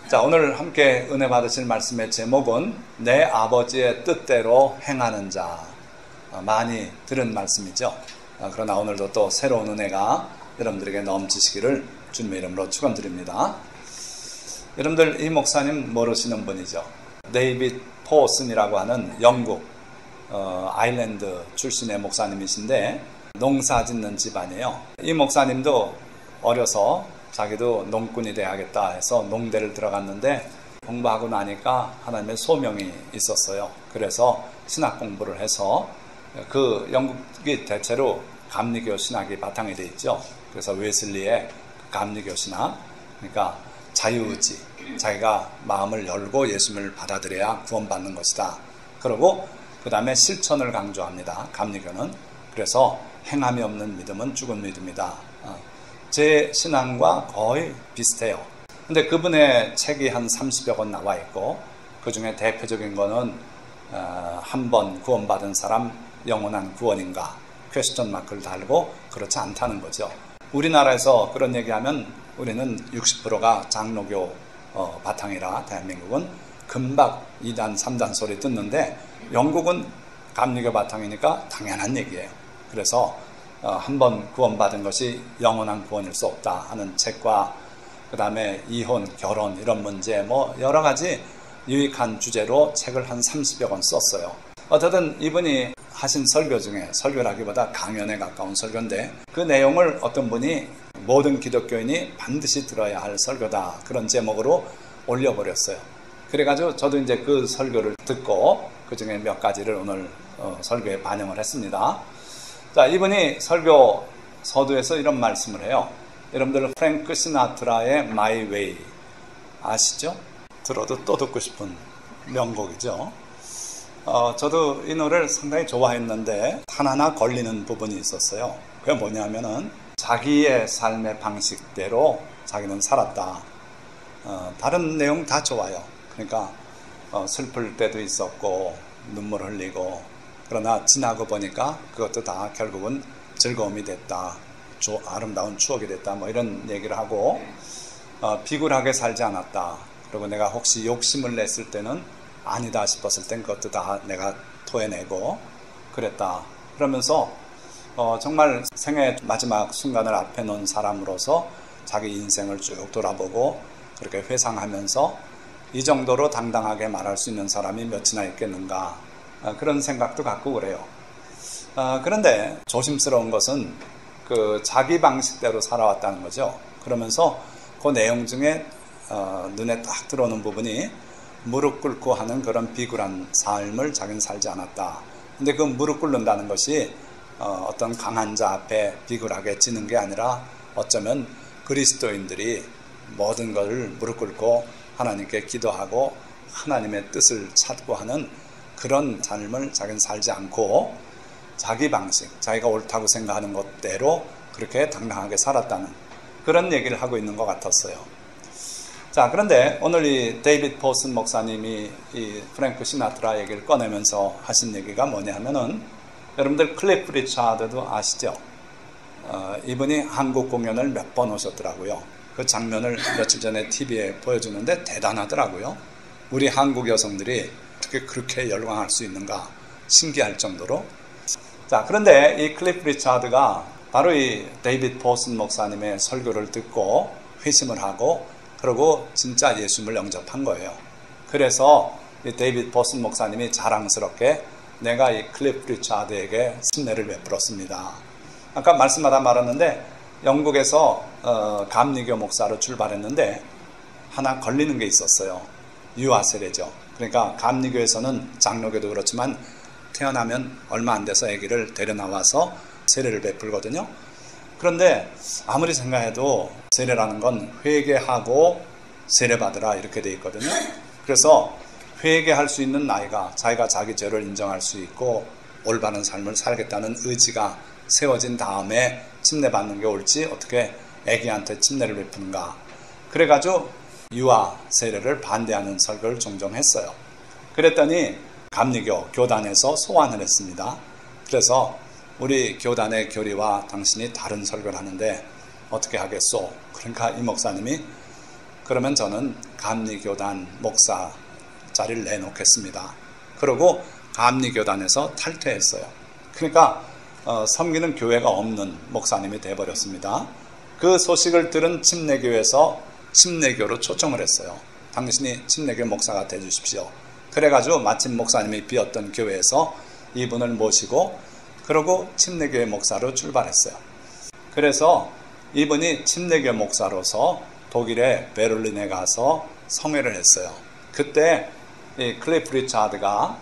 자, 오늘 함께 은혜 받으실 말씀의 제목은 내 아버지의 뜻대로 행하는 자. 많이 들은 말씀이죠. 그러나 오늘도 또 새로운 은혜가 여러분들에게 넘치시기를 주님의 이름으로 축원드립니다. 여러분들 이 목사님 모르시는 분이죠. 데이빗 포슨이라고 하는 영국 아일랜드 출신의 목사님이신데 농사 짓는 집안이에요. 이 목사님도 어려서 자기도 농꾼이 돼야겠다 해서 농대를 들어갔는데 공부하고 나니까 하나님의 소명이 있었어요. 그래서 신학 공부를 해서 그 영국이 대체로 감리교 신학이 바탕이 돼 있죠. 그래서 웨슬리의 감리교 신학, 그러니까 자유의지, 자기가 마음을 열고 예수님을 받아들여야 구원받는 것이다. 그리고 그 다음에 실천을 강조합니다. 감리교는. 그래서 행함이 없는 믿음은 죽은 믿음이다. 제 신앙과 거의 비슷해요. 근데 그분의 책이 한 30여 권 나와 있고 그 중에 대표적인 거는 한 번 구원받은 사람 영원한 구원인가 퀘스천 마크를 달고 그렇지 않다는 거죠. 우리나라에서 그런 얘기하면 우리는 60%가 장로교 바탕이라 대한민국은 금방 2단 3단 소리 듣는데 영국은 감리교 바탕이니까 당연한 얘기예요. 그래서 한 번 구원받은 것이 영원한 구원일 수 없다 하는 책과 그 다음에 이혼, 결혼 이런 문제 뭐 여러 가지 유익한 주제로 책을 한 30여 권 썼어요. 어쨌든 이분이 하신 설교 중에 설교라기보다 강연에 가까운 설교인데 그 내용을 어떤 분이 모든 기독교인이 반드시 들어야 할 설교다 그런 제목으로 올려버렸어요. 그래가지고 저도 이제 그 설교를 듣고 그 중에 몇 가지를 오늘 설교에 반영을 했습니다. 자, 이분이 설교 서두에서 이런 말씀을 해요. 여러분들 프랭크 시나트라의 My Way 아시죠? 들어도 또 듣고 싶은 명곡이죠. 저도 이 노래를 상당히 좋아했는데 하나하나 걸리는 부분이 있었어요. 그게 뭐냐면은 자기의 삶의 방식대로 자기는 살았다. 다른 내용 다 좋아요. 그러니까 슬플 때도 있었고 눈물 흘리고 그러나 지나고 보니까 그것도 다 결국은 즐거움이 됐다. 아름다운 추억이 됐다. 뭐 이런 얘기를 하고 비굴하게 살지 않았다. 그리고 내가 혹시 욕심을 냈을 때는 아니다 싶었을 땐 그것도 다 내가 토해내고 그랬다. 그러면서 정말 생애 마지막 순간을 앞에 놓은 사람으로서 자기 인생을 쭉 돌아보고 그렇게 회상하면서 이 정도로 당당하게 말할 수 있는 사람이 몇이나 있겠는가. 그런 생각도 갖고 그래요. 그런데 조심스러운 것은 그 자기 방식대로 살아왔다는 거죠. 그러면서 그 내용 중에 눈에 딱 들어오는 부분이 무릎 꿇고 하는 그런 비굴한 삶을 자기는 살지 않았다. 근데 그 무릎 꿇는다는 것이 어떤 강한 자 앞에 비굴하게 지는 게 아니라 어쩌면 그리스도인들이 모든 것을 무릎 꿇고 하나님께 기도하고 하나님의 뜻을 찾고 하는 그런 삶을 자기는 살지 않고 자기 방식, 자기가 옳다고 생각하는 것대로 그렇게 당당하게 살았다는 그런 얘기를 하고 있는 것 같았어요. 자, 그런데 오늘 이 데이빗 포슨 목사님이 이 프랭크 시나트라 얘기를 꺼내면서 하신 얘기가 뭐냐면은 여러분들 클리프 리차드도 아시죠? 이분이 한국 공연을 몇 번 오셨더라고요. 그 장면을 며칠 전에 TV에 보여주는데 대단하더라고요. 우리 한국 여성들이 어떻게 그렇게 열광할 수 있는가 신기할 정도로. 자, 그런데 이 클리프 리차드가 바로 이 데이빗 포슨 목사님의 설교를 듣고 회심을 하고 그리고 진짜 예수님을 영접한 거예요. 그래서 이 데이빗 포슨 목사님이 자랑스럽게 내가 이 클리프 리차드에게 순례를 베풀었습니다. 아까 말씀하다 말았는데 영국에서 감리교 목사로 출발했는데 하나 걸리는 게 있었어요. 유아 세례죠. 그러니까 감리교에서는 장로교도 그렇지만 태어나면 얼마 안 돼서 아기를 데려나와서 세례를 베풀거든요. 그런데 아무리 생각해도 세례라는 건 회개하고 세례받으라 이렇게 돼 있거든요. 그래서 회개할 수 있는 나이가 자기가 자기 죄를 인정할 수 있고 올바른 삶을 살겠다는 의지가 세워진 다음에 침례받는 게 옳지 어떻게 아기한테 침례를 베푸는가. 그래가지고 유아 세례를 반대하는 설교를 종종 했어요. 그랬더니 감리교 교단에서 소환을 했습니다. 그래서 우리 교단의 교리와 당신이 다른 설교를 하는데 어떻게 하겠소? 그러니까 이 목사님이 그러면 저는 감리교단 목사 자리를 내놓겠습니다. 그러고 감리교단에서 탈퇴했어요. 그러니까 섬기는 교회가 없는 목사님이 돼버렸습니다. 그 소식을 들은 침례교에서 침례교로 초청을 했어요. 당신이 침례교 목사가 돼주십시오. 그래가지고 마침 목사님이 비었던 교회에서 이분을 모시고 그러고 침례교의 목사로 출발했어요. 그래서 이분이 침례교 목사로서 독일의 베를린에 가서 성회를 했어요. 그때 이 클리프 리차드가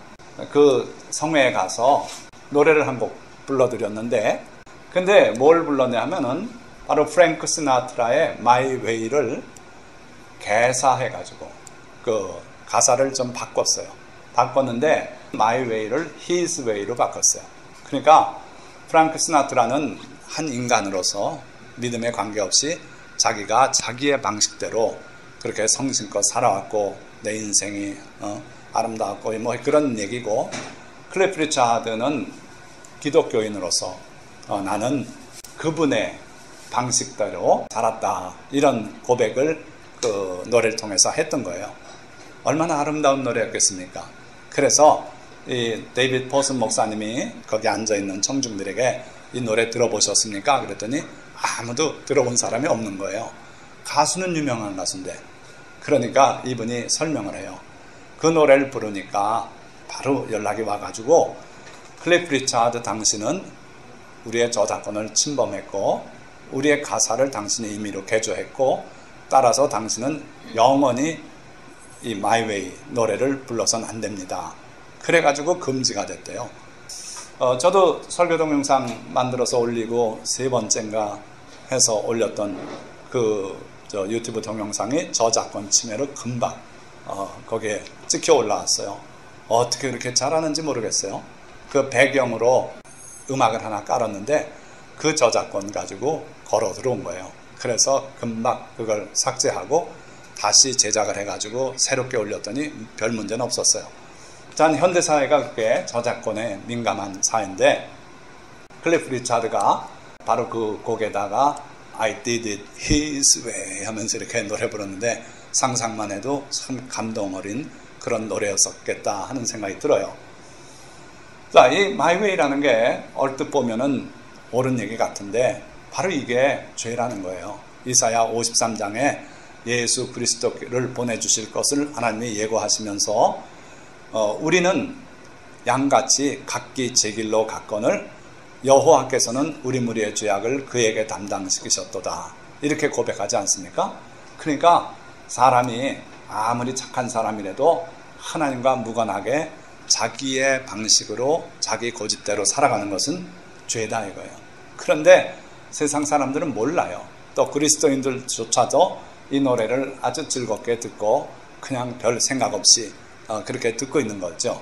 그 성회에 가서 노래를 한 곡 불러드렸는데, 근데 뭘 불렀냐 하면은 바로 프랭크 시나트라의 My Way를 개사해가지고 그 가사를 좀 바꿨는데 My Way를 His Way로 바꿨어요. 그러니까 프랭크 시나트라는 한 인간으로서 믿음에 관계없이 자기가 자기의 방식대로 그렇게 성심껏 살아왔고 내 인생이 아름다웠고 뭐 그런 얘기고, 클리프 리차드는 기독교인으로서 나는 그분의 방식대로 살았다, 이런 고백을 그 노래를 통해서 했던 거예요. 얼마나 아름다운 노래였겠습니까? 그래서 이 데이비드 포슨 목사님이 거기 앉아있는 청중들에게 이 노래 들어보셨습니까? 그랬더니 아무도 들어본 사람이 없는 거예요. 가수는 유명한 가수인데. 그러니까 이분이 설명을 해요. 그 노래를 부르니까 바로 연락이 와가지고, 클리프 리차드, 당신은 우리의 저작권을 침범했고 우리의 가사를 당신이 임의로 개조했고, 따라서 당신은 영원히 이 My Way 노래를 불러서는 안 됩니다. 그래가지고 금지가 됐대요. 저도 설교 동영상 만들어서 올리고 3번째인가 해서 올렸던 그 유튜브 동영상이 저작권 침해로 금방 거기에 찍혀 올라왔어요. 어떻게 그렇게 잘하는지 모르겠어요. 그 배경으로 음악을 하나 깔았는데 그 저작권 가지고 걸어 들어온 거예요. 그래서 금방 그걸 삭제하고 다시 제작을 해가지고 새롭게 올렸더니 별 문제는 없었어요. 전 현대사회가 그게 저작권에 민감한 사회인데, 클리프 리차드가 바로 그 곡에다가 I did it his way 하면서 이렇게 노래 부르는데 상상만 해도 참 감동 어린 그런 노래였었겠다 하는 생각이 들어요. 자, 이 My Way라는 게 얼뜻 보면은 옳은 얘기 같은데 바로 이게 죄라는 거예요. 이사야 53장에 예수 그리스도를 보내주실 것을 하나님이 예고하시면서 우리는 양같이 각기 제 길로 갔거늘 여호와께서는 우리 무리의 죄악을 그에게 담당시키셨도다, 이렇게 고백하지 않습니까? 그러니까 사람이 아무리 착한 사람이라도 하나님과 무관하게 자기의 방식으로 자기 고집대로 살아가는 것은 죄다 이거예요. 그런데 세상 사람들은 몰라요. 또 그리스도인들조차도 이 노래를 아주 즐겁게 듣고 그냥 별 생각 없이 그렇게 듣고 있는 거죠.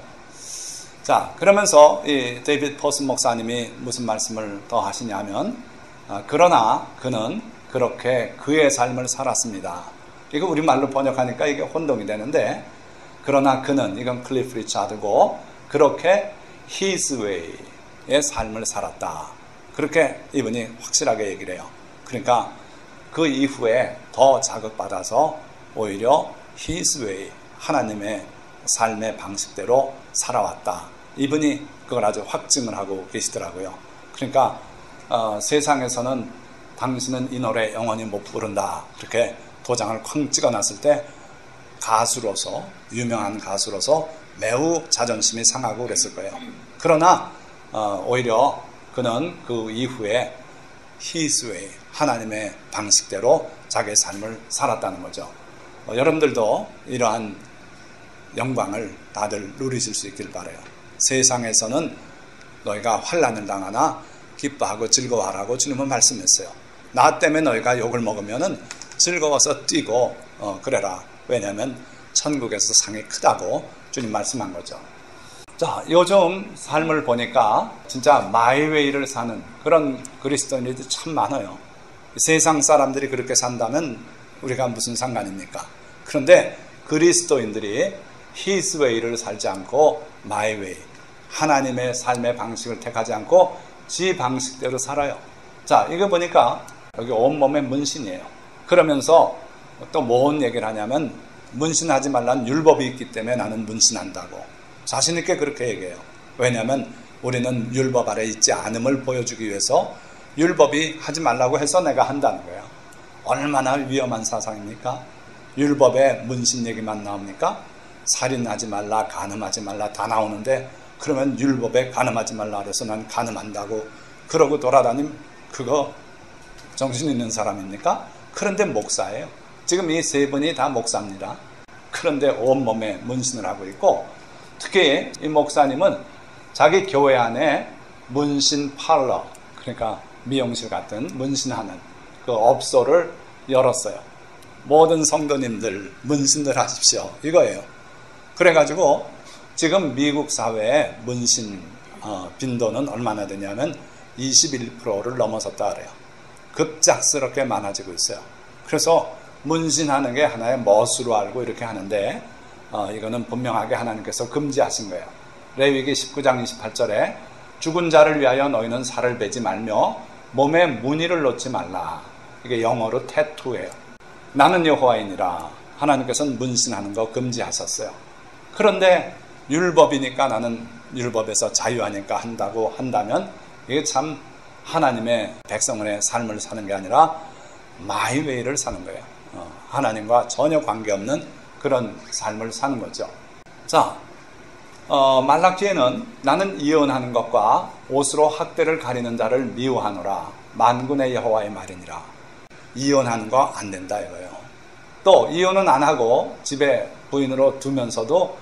자, 그러면서 이 데이비드 포슨 목사님이 무슨 말씀을 더 하시냐면, 그러나 그는 그렇게 그의 삶을 살았습니다. 이거 우리말로 번역하니까 이게 혼동이 되는데, 그러나 그는, 이건 클리프 리차드고, 그렇게 his way의 삶을 살았다, 그렇게 이분이 확실하게 얘기를 해요. 그러니까 그 이후에 더 자극받아서 오히려 his way, 하나님의 삶의 방식대로 살아왔다, 이분이 그걸 아주 확증을 하고 계시더라고요. 그러니까 세상에서는 당신은 이 노래 영원히 못 부른다, 그렇게 도장을 쾅 찍어놨을 때 가수로서, 유명한 가수로서 매우 자존심이 상하고 그랬을 거예요. 그러나 오히려 그는 그 이후에 his way, 하나님의 방식대로 자기의 삶을 살았다는 거죠. 여러분들도 이러한 영광을 다들 누리실 수 있길 바라요. 세상에서는 너희가 환난을 당하나 기뻐하고 즐거워하라고 주님은 말씀했어요. 나 때문에 너희가 욕을 먹으면은 즐거워서 뛰고 그래라. 왜냐하면 천국에서 상이 크다고 주님 말씀한 거죠. 자, 요즘 삶을 보니까 진짜 마이웨이를 사는 그런 그리스도인들이 참 많아요. 세상 사람들이 그렇게 산다면 우리가 무슨 상관입니까? 그런데 그리스도인들이 His way를 살지 않고 My way, 하나님의 삶의 방식을 택하지 않고 지 방식대로 살아요. 자, 이거 보니까 여기 온몸에 문신이에요. 그러면서 또 뭔 얘기를 하냐면 문신하지 말라는 율법이 있기 때문에 나는 문신한다고 자신 있게 그렇게 얘기해요. 왜냐하면 우리는 율법 아래 있지 않음을 보여주기 위해서 율법이 하지 말라고 해서 내가 한다는 거예요. 얼마나 위험한 사상입니까? 율법에 문신 얘기만 나옵니까? 살인하지 말라, 간음하지 말라 다 나오는데 그러면 율법에 간음하지 말라 그래서 난 간음한다고 그러고 돌아다니면 그거 정신 있는 사람입니까? 그런데 목사예요. 지금 이 세 분이 다 목사입니다. 그런데 온몸에 문신을 하고 있고 특히 이 목사님은 자기 교회 안에 문신 팔러 그러니까 미용실 같은 문신하는 그 업소를 열었어요. 모든 성도님들 문신들 하십시오 이거예요. 그래가지고 지금 미국 사회에 문신 빈도는 얼마나 되냐면 21%를 넘어섰다 그래요. 급작스럽게 많아지고 있어요. 그래서 문신하는 게 하나의 멋으로 알고 이렇게 하는데 이거는 분명하게 하나님께서 금지하신 거예요. 레위기 19장 28절에 죽은 자를 위하여 너희는 살을 베지 말며 몸에 무늬를 놓지 말라. 이게 영어로 태투예요. 나는 여호와이니라. 하나님께서는 문신하는 거 금지하셨어요. 그런데 율법이니까 나는 율법에서 자유하니까 한다고 한다면 이게 참 하나님의 백성의 삶을 사는 게 아니라 마이웨이를 사는 거예요. 하나님과 전혀 관계없는 그런 삶을 사는 거죠. 자, 말라기에는 나는 이혼하는 것과 옷으로 학대를 가리는 자를 미워하노라. 만군의 여호와의 말이니라. 이혼하는 거 안 된다 이거예요. 또 이혼은 안 하고 집에 부인으로 두면서도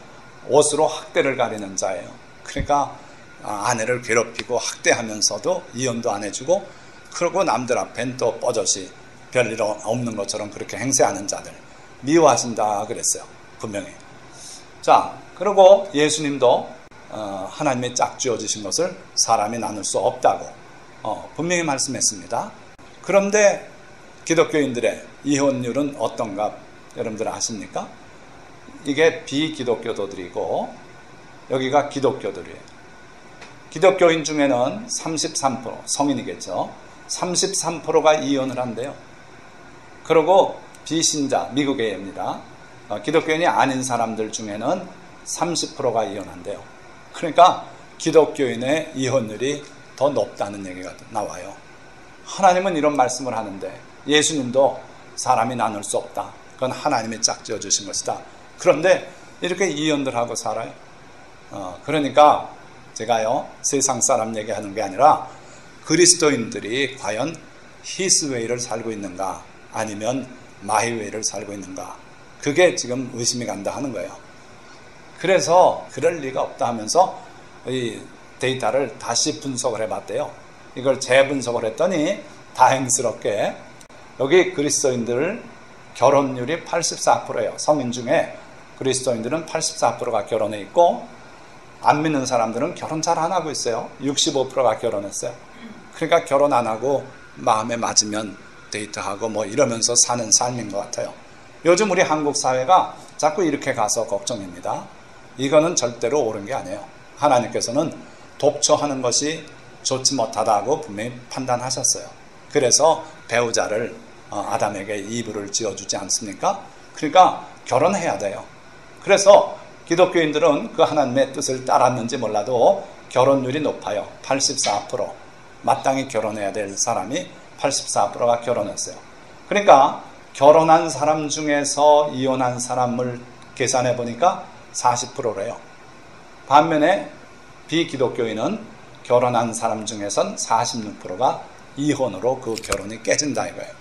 옷으로 학대를 가리는 자예요. 그러니까 아내를 괴롭히고 학대하면서도 이혼도 안 해주고 그러고 남들 앞엔 또 뻐젓이 별일 없는 것처럼 그렇게 행세하는 자들 미워하신다 그랬어요. 분명히. 자, 그리고 예수님도 하나님의 짝지어 주신 것을 사람이 나눌 수 없다고 분명히 말씀했습니다. 그런데 기독교인들의 이혼율은 어떤가 여러분들 아십니까? 이게 비기독교도들이고 여기가 기독교들이에요. 기독교인 중에는 33% 성인이겠죠. 33%가 이혼을 한대요. 그리고 비신자 미국의 예입니다. 기독교인이 아닌 사람들 중에는 30%가 이혼한대요. 그러니까 기독교인의 이혼율이 더 높다는 얘기가 나와요. 하나님은 이런 말씀을 하는데 예수님도 사람이 나눌 수 없다. 그건 하나님이 짝지어 주신 것이다. 그런데 이렇게 이혼들 하고 살아요. 그러니까 제가요 세상 사람 얘기하는 게 아니라 그리스도인들이 과연 히스웨이를 살고 있는가 아니면 마이웨이를 살고 있는가 그게 지금 의심이 간다 하는 거예요. 그래서 그럴 리가 없다 하면서 이 데이터를 다시 분석을 해봤대요. 이걸 재분석을 했더니 다행스럽게 여기 그리스도인들 결혼율이 84%예요. 성인 중에 그리스도인들은 84%가 결혼해 있고 안 믿는 사람들은 결혼 잘 안 하고 있어요. 65%가 결혼했어요. 그러니까 결혼 안 하고 마음에 맞으면 데이트하고 뭐 이러면서 사는 삶인 것 같아요. 요즘 우리 한국 사회가 자꾸 이렇게 가서 걱정입니다. 이거는 절대로 옳은 게 아니에요. 하나님께서는 독처하는 것이 좋지 못하다고 분명히 판단하셨어요. 그래서 배우자를 아담에게 이브를 지어주지 않습니까? 그러니까 결혼해야 돼요. 그래서 기독교인들은 그 하나님의 뜻을 따랐는지 몰라도 결혼율이 높아요. 84%. 마땅히 결혼해야 될 사람이 84%가 결혼했어요. 그러니까 결혼한 사람 중에서 이혼한 사람을 계산해 보니까 40%래요. 반면에 비기독교인은 결혼한 사람 중에선 46%가 이혼으로 그 결혼이 깨진다 이거예요.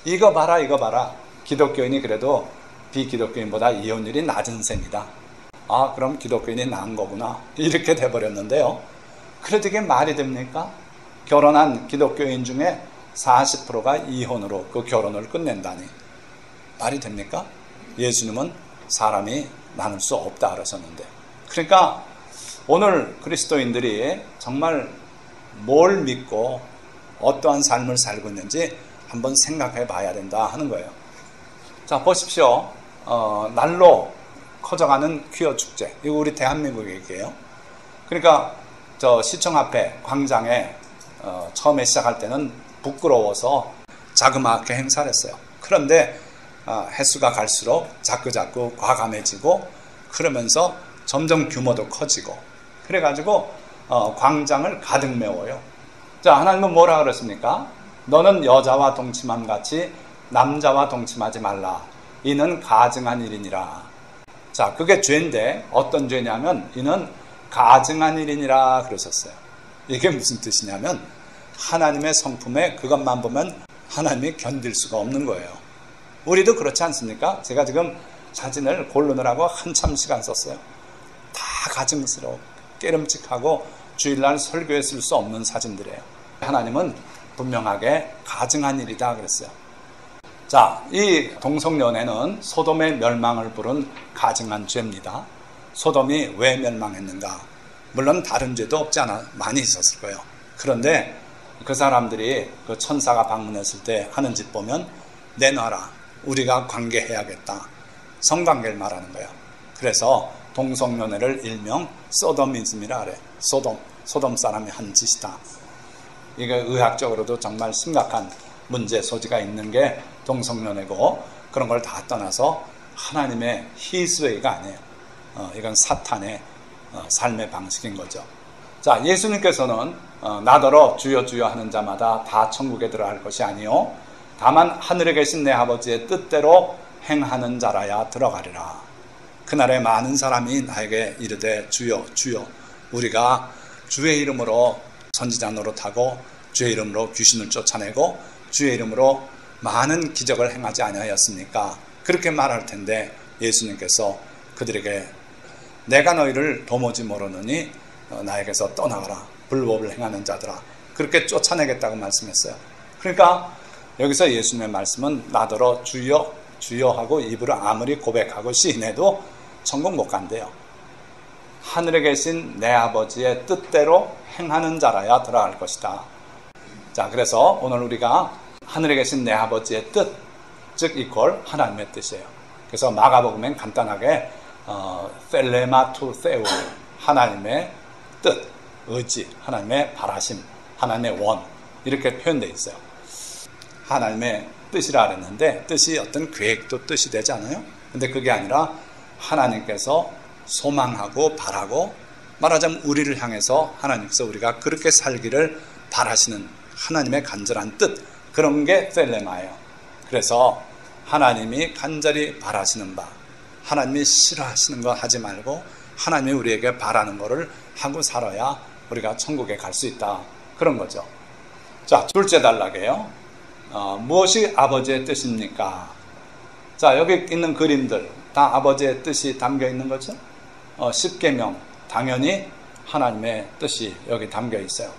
이거 봐라 이거 봐라. 기독교인이 그래도 비기독교인보다 이혼율이 낮은 셈이다. 아 그럼 기독교인이 나은 거구나 이렇게 돼버렸는데요. 그래도 이게 말이 됩니까? 결혼한 기독교인 중에 40%가 이혼으로 그 결혼을 끝낸다니 말이 됩니까? 예수님은 사람이 나눌 수 없다 그러셨는데 그러니까 오늘 그리스도인들이 정말 뭘 믿고 어떠한 삶을 살고 있는지 한번 생각해 봐야 된다 하는 거예요. 자 보십시오. 날로 커져가는 퀴어 축제. 이거 우리 대한민국 얘기예요. 그러니까 저 시청 앞에 광장에 처음에 시작할 때는 부끄러워서 자그마하게 행사를 했어요. 그런데 횟수가 갈수록 자꾸자꾸 과감해지고 그러면서 점점 규모도 커지고 그래가지고 광장을 가득 메워요. 자, 하나님은 뭐라 그랬습니까? 너는 여자와 동침함 같이 남자와 동침하지 말라. 이는 가증한 일이니라. 자, 그게 죄인데 어떤 죄냐면 이는 가증한 일이니라 그러셨어요. 이게 무슨 뜻이냐면 하나님의 성품에 그것만 보면 하나님이 견딜 수가 없는 거예요. 우리도 그렇지 않습니까? 제가 지금 사진을 고르느라고 한참 시간 썼어요. 다 가증스러워 깨름직하고 주일날 설교에 쓸 수 없는 사진들이에요. 하나님은 분명하게 가증한 일이다 그랬어요. 자, 이 동성연애는 소돔의 멸망을 부른 가증한 죄입니다. 소돔이 왜 멸망했는가? 물론 다른 죄도 없지 않아 많이 있었을 거예요. 그런데 그 사람들이 그 천사가 방문했을 때 하는 짓 보면 내놔라. 우리가 관계해야겠다. 성관계를 말하는 거예요. 그래서 동성연애를 일명 소도미즘이라 그래. 소돔 사람이 한 짓이다. 이게 의학적으로도 정말 심각한 문제 소지가 있는 게 동성연애고 그런 걸 다 떠나서 하나님의 히스웨이가 아니에요. 이건 사탄의 삶의 방식인 거죠. 자, 예수님께서는 나더러 주여 주여 하는 자마다 다 천국에 들어갈 것이 아니요 다만 하늘에 계신 내 아버지의 뜻대로 행하는 자라야 들어가리라. 그날에 많은 사람이 나에게 이르되 주여 주여 우리가 주의 이름으로 선지자 노릇하고 주의 이름으로 귀신을 쫓아내고 주의 이름으로 많은 기적을 행하지 아니하였습니까? 그렇게 말할 텐데 예수님께서 그들에게 내가 너희를 도무지 모르느니 나에게서 떠나가라. 불법을 행하는 자들아. 그렇게 쫓아내겠다고 말씀했어요. 그러니까 여기서 예수님의 말씀은 나더러 주여 주여 하고 입으로 아무리 고백하고 시인해도 천국 못 간대요. 하늘에 계신 내 아버지의 뜻대로 행하는 자라야 들어갈 것이다. 자, 그래서 오늘 우리가 하늘에 계신 내 아버지의 뜻, 즉 이퀄 하나님의 뜻이에요. 그래서 마가복음엔 간단하게 셀레마 투 세우 하나님의 뜻, 의지, 하나님의 바라심, 하나님의 원 이렇게 표현되어 있어요. 하나님의 뜻이라 그랬는데 뜻이 어떤 계획도 뜻이 되지 않아요? 근데 그게 아니라 하나님께서 소망하고 바라고 말하자면 우리를 향해서 하나님께서 우리가 그렇게 살기를 바라시는 하나님의 간절한 뜻, 그런 게 셀레마예요. 그래서 하나님이 간절히 바라시는 바, 하나님이 싫어하시는 거 하지 말고 하나님이 우리에게 바라는 거를 하고 살아야 우리가 천국에 갈 수 있다. 그런 거죠. 자, 둘째 단락이에요. 무엇이 아버지의 뜻입니까? 자, 여기 있는 그림들 다 아버지의 뜻이 담겨 있는 거죠. 십계명 당연히 하나님의 뜻이 여기 담겨 있어요.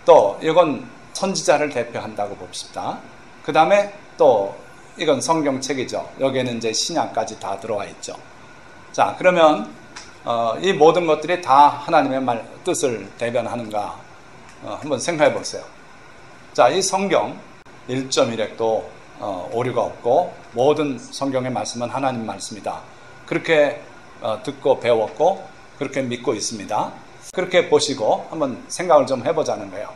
또 이건 선지자를 대표한다고 봅시다. 그 다음에 또 이건 성경책이죠. 여기에는 이제 신약까지 다 들어와 있죠. 자, 그러면 이 모든 것들이 다 하나님의 뜻을 대변하는가 한번 생각해 보세요. 자, 이 성경 1.1핵도 오류가 없고 모든 성경의 말씀은 하나님 말씀이다. 그렇게 듣고 배웠고 그렇게 믿고 있습니다. 그렇게 보시고 한번 생각을 좀 해보자는 거예요.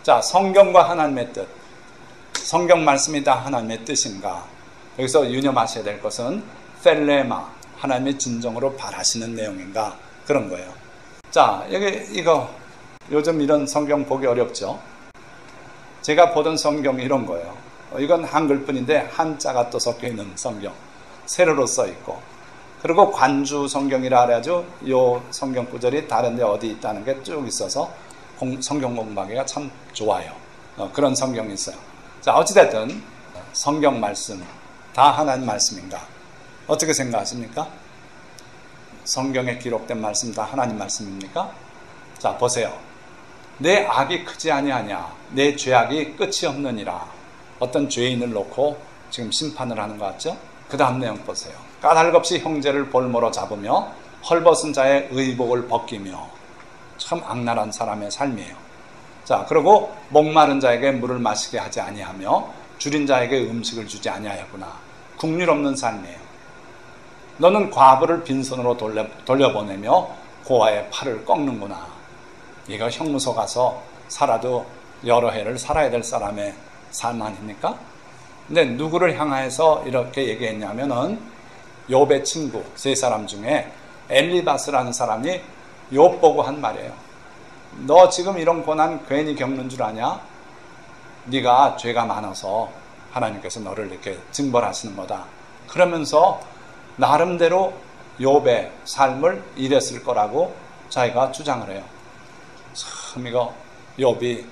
자, 성경과 하나님의 뜻, 성경 말씀이 다 하나님의 뜻인가? 여기서 유념하셔야 될 것은 셀레마, 하나님의 진정으로 바라시는 내용인가? 그런 거예요. 자, 여기 이거 요즘 이런 성경 보기 어렵죠? 제가 보던 성경이 이런 거예요. 이건 한글뿐인데 한자가 또 섞여 있는 성경, 세로로 써 있고, 그리고 관주 성경이라 그래가지고 요 성경 구절이 다른데 어디 있다는 게 쭉 있어서 성경 공부하기가 참 좋아요. 그런 성경이 있어요. 자, 어찌됐든 성경 말씀 다 하나님 말씀인가? 어떻게 생각하십니까? 성경에 기록된 말씀 다 하나님 말씀입니까? 자, 보세요. 내 악이 크지 아니하냐, 내 죄악이 끝이 없느니라. 어떤 죄인을 놓고 지금 심판을 하는 것 같죠? 그 다음 내용 보세요. 까닭없이 형제를 볼모로 잡으며 헐벗은 자의 의복을 벗기며. 참 악랄한 사람의 삶이에요. 자, 그리고 목마른 자에게 물을 마시게 하지 아니하며 줄인 자에게 음식을 주지 아니하였구나. 국률 없는 삶이에요. 너는 과부를 빈손으로 돌려보내며 고아의 팔을 꺾는구나. 이거 형무소 가서 살아도 여러 해를 살아야 될 사람의 삶 아닙니까? 근데 누구를 향해서 이렇게 얘기했냐면은 욥의 친구 세 사람 중에 엘리바스라는 사람이 욥 보고 한 말이에요. 너 지금 이런 고난 괜히 겪는 줄 아냐? 네가 죄가 많아서 하나님께서 너를 이렇게 징벌하시는 거다. 그러면서 나름대로 욥의 삶을 이랬을 거라고 자기가 주장을 해요. 참 이거 욥이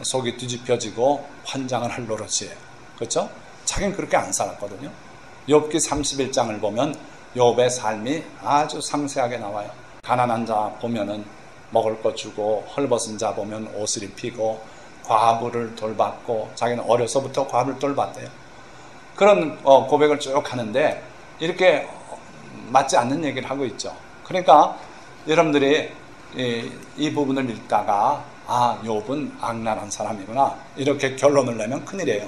속이 뒤집혀지고 환장을 할 노릇이에요. 그렇죠? 자기는 그렇게 안 살았거든요. 욥기 31장을 보면 욥의 삶이 아주 상세하게 나와요. 가난한 자 보면은 먹을 거 주고, 헐벗은 자 보면 옷을 입히고, 과부를 돌봤고, 자기는 어려서부터 과부를 돌봤대요. 그런 고백을 쭉 하는데 이렇게 맞지 않는 얘기를 하고 있죠. 그러니까 여러분들이 이 부분을 읽다가 욥은 악랄한 사람이구나 이렇게 결론을 내면 큰일이에요.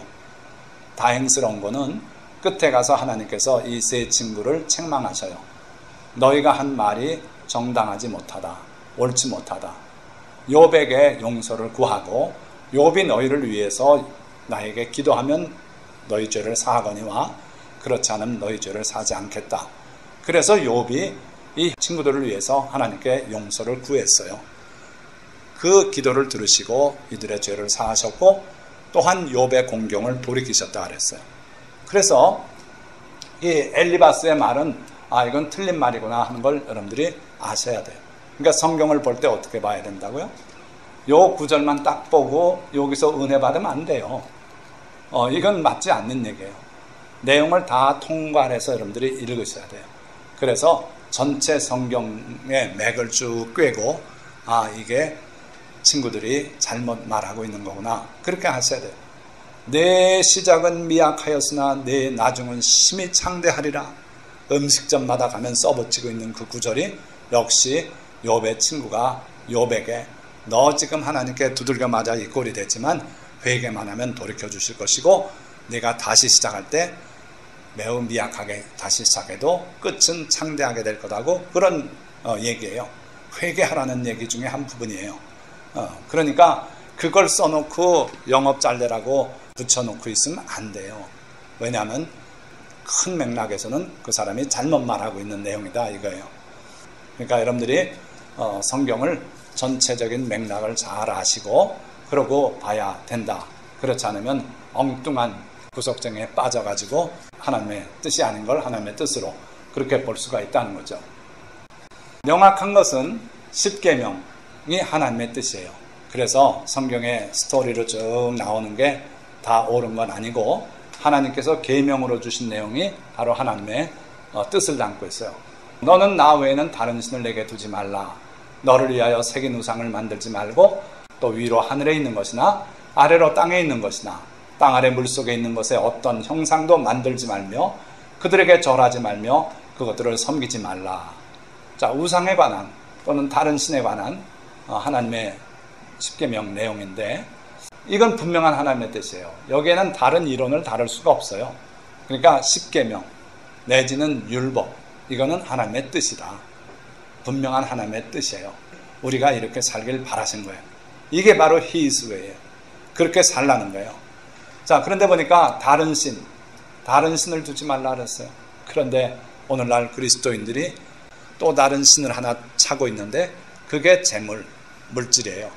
다행스러운 거는 끝에 가서 하나님께서 이 세 친구를 책망하셔요. 너희가 한 말이 정당하지 못하다, 옳지 못하다. 욥에게 용서를 구하고 욥이 너희를 위해서 나에게 기도하면 너희 죄를 사하거니와 그렇지 않으면 너희 죄를 사지 않겠다. 그래서 욥이 이 친구들을 위해서 하나님께 용서를 구했어요. 그 기도를 들으시고 이들의 죄를 사하셨고 또한 욥의 공경을 돌이키셨다 그랬어요. 그래서 이 엘리바스의 말은 이건 틀린 말이구나 하는 걸 여러분들이 아셔야 돼요. 그러니까 성경을 볼 때 어떻게 봐야 된다고요? 요 구절만 딱 보고 여기서 은혜 받으면 안 돼요. 이건 맞지 않는 얘기예요. 내용을 다 통괄해서 여러분들이 읽으셔야 돼요. 그래서 전체 성경의 맥을 쭉 꿰고 이게 친구들이 잘못 말하고 있는 거구나 그렇게 하셔야 돼요. 내 시작은 미약하였으나 내 나중은 심히 창대하리라. 음식점마다 가면 써붙이고 있는 그 구절이 역시 욥의 친구가 욥에게 너 지금 하나님께 두들겨 맞아 이 꼴이 됐지만 회개만 하면 돌이켜 주실 것이고 네가 다시 시작할 때 매우 미약하게 다시 시작해도 끝은 창대하게 될 거다고 그런 얘기예요. 회개하라는 얘기 중에 한 부분이에요. 그러니까 그걸 써놓고 영업잘래라고 붙여놓고 있으면 안 돼요. 왜냐하면 큰 맥락에서는 그 사람이 잘못 말하고 있는 내용이다 이거예요. 그러니까 여러분들이 성경을 전체적인 맥락을 잘 아시고 그러고 봐야 된다. 그렇지 않으면 엉뚱한 구석정에 빠져가지고 하나님의 뜻이 아닌 걸 하나님의 뜻으로 그렇게 볼 수가 있다는 거죠. 명확한 것은 십계명이 하나님의 뜻이에요. 그래서 성경의 스토리로 쭉 나오는 게 다 옳은 건 아니고 하나님께서 계명으로 주신 내용이 바로 하나님의 뜻을 담고 있어요. 너는 나 외에는 다른 신을 내게 두지 말라. 너를 위하여 새긴 우상을 만들지 말고 또 위로 하늘에 있는 것이나 아래로 땅에 있는 것이나 땅 아래 물속에 있는 것에 어떤 형상도 만들지 말며 그들에게 절하지 말며 그것들을 섬기지 말라. 자, 우상에 관한 또는 다른 신에 관한 하나님의 십계명 내용인데 이건 분명한 하나님의 뜻이에요. 여기에는 다른 이론을 다룰 수가 없어요. 그러니까 십계명 내지는 율법 이거는 하나님의 뜻이다. 분명한 하나님의 뜻이에요. 우리가 이렇게 살길 바라신 거예요. 이게 바로 His way예요. 그렇게 살라는 거예요. 자, 그런데 보니까 다른 신을 두지 말라 그랬어요. 그런데 오늘날 그리스도인들이 또 다른 신을 하나 차고 있는데 그게 재물, 물질이에요.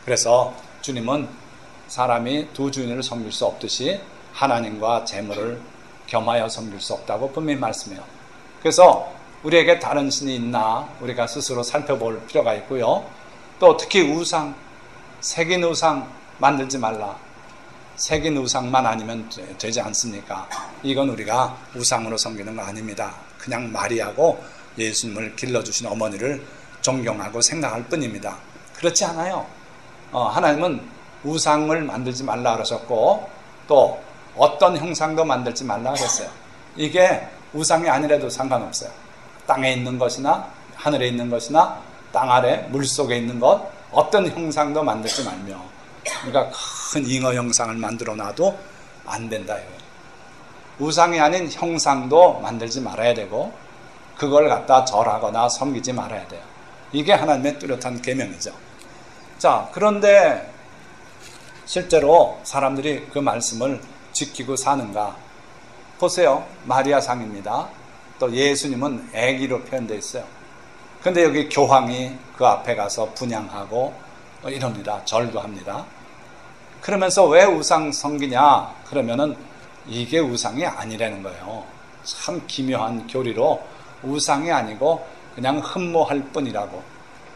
그래서 주님은 사람이 두 주인을 섬길 수 없듯이 하나님과 재물을 겸하여 섬길 수 없다고 분명히 말씀해요. 그래서 우리에게 다른 신이 있나 우리가 스스로 살펴볼 필요가 있고요. 또 특히 우상, 새긴 우상 만들지 말라. 새긴 우상만 아니면 되지 않습니까? 이건 우리가 우상으로 섬기는 거 아닙니다. 그냥 마리아고 예수님을 길러주신 어머니를 존경하고 생각할 뿐입니다. 그렇지 않아요. 하나님은 우상을 만들지 말라 그러셨고 또 어떤 형상도 만들지 말라 그랬어요. 이게 우상이 아니라도 상관없어요. 땅에 있는 것이나 하늘에 있는 것이나 땅 아래 물속에 있는 것 어떤 형상도 만들지 말며 그러니까 큰 잉어 형상을 만들어 놔도 안 된다. 우상이 아닌 형상도 만들지 말아야 되고 그걸 갖다 절하거나 섬기지 말아야 돼요. 이게 하나님의 뚜렷한 계명이죠. 자, 그런데 실제로 사람들이 그 말씀을 지키고 사는가? 보세요. 마리아상입니다. 또 예수님은 아기로 표현되어 있어요. 근데 여기 교황이 그 앞에 가서 분향하고 이럽니다. 절도 합니다. 그러면서 왜 우상 섬기냐? 그러면은 이게 우상이 아니라는 거예요. 참 기묘한 교리로 우상이 아니고 그냥 흠모할 뿐이라고.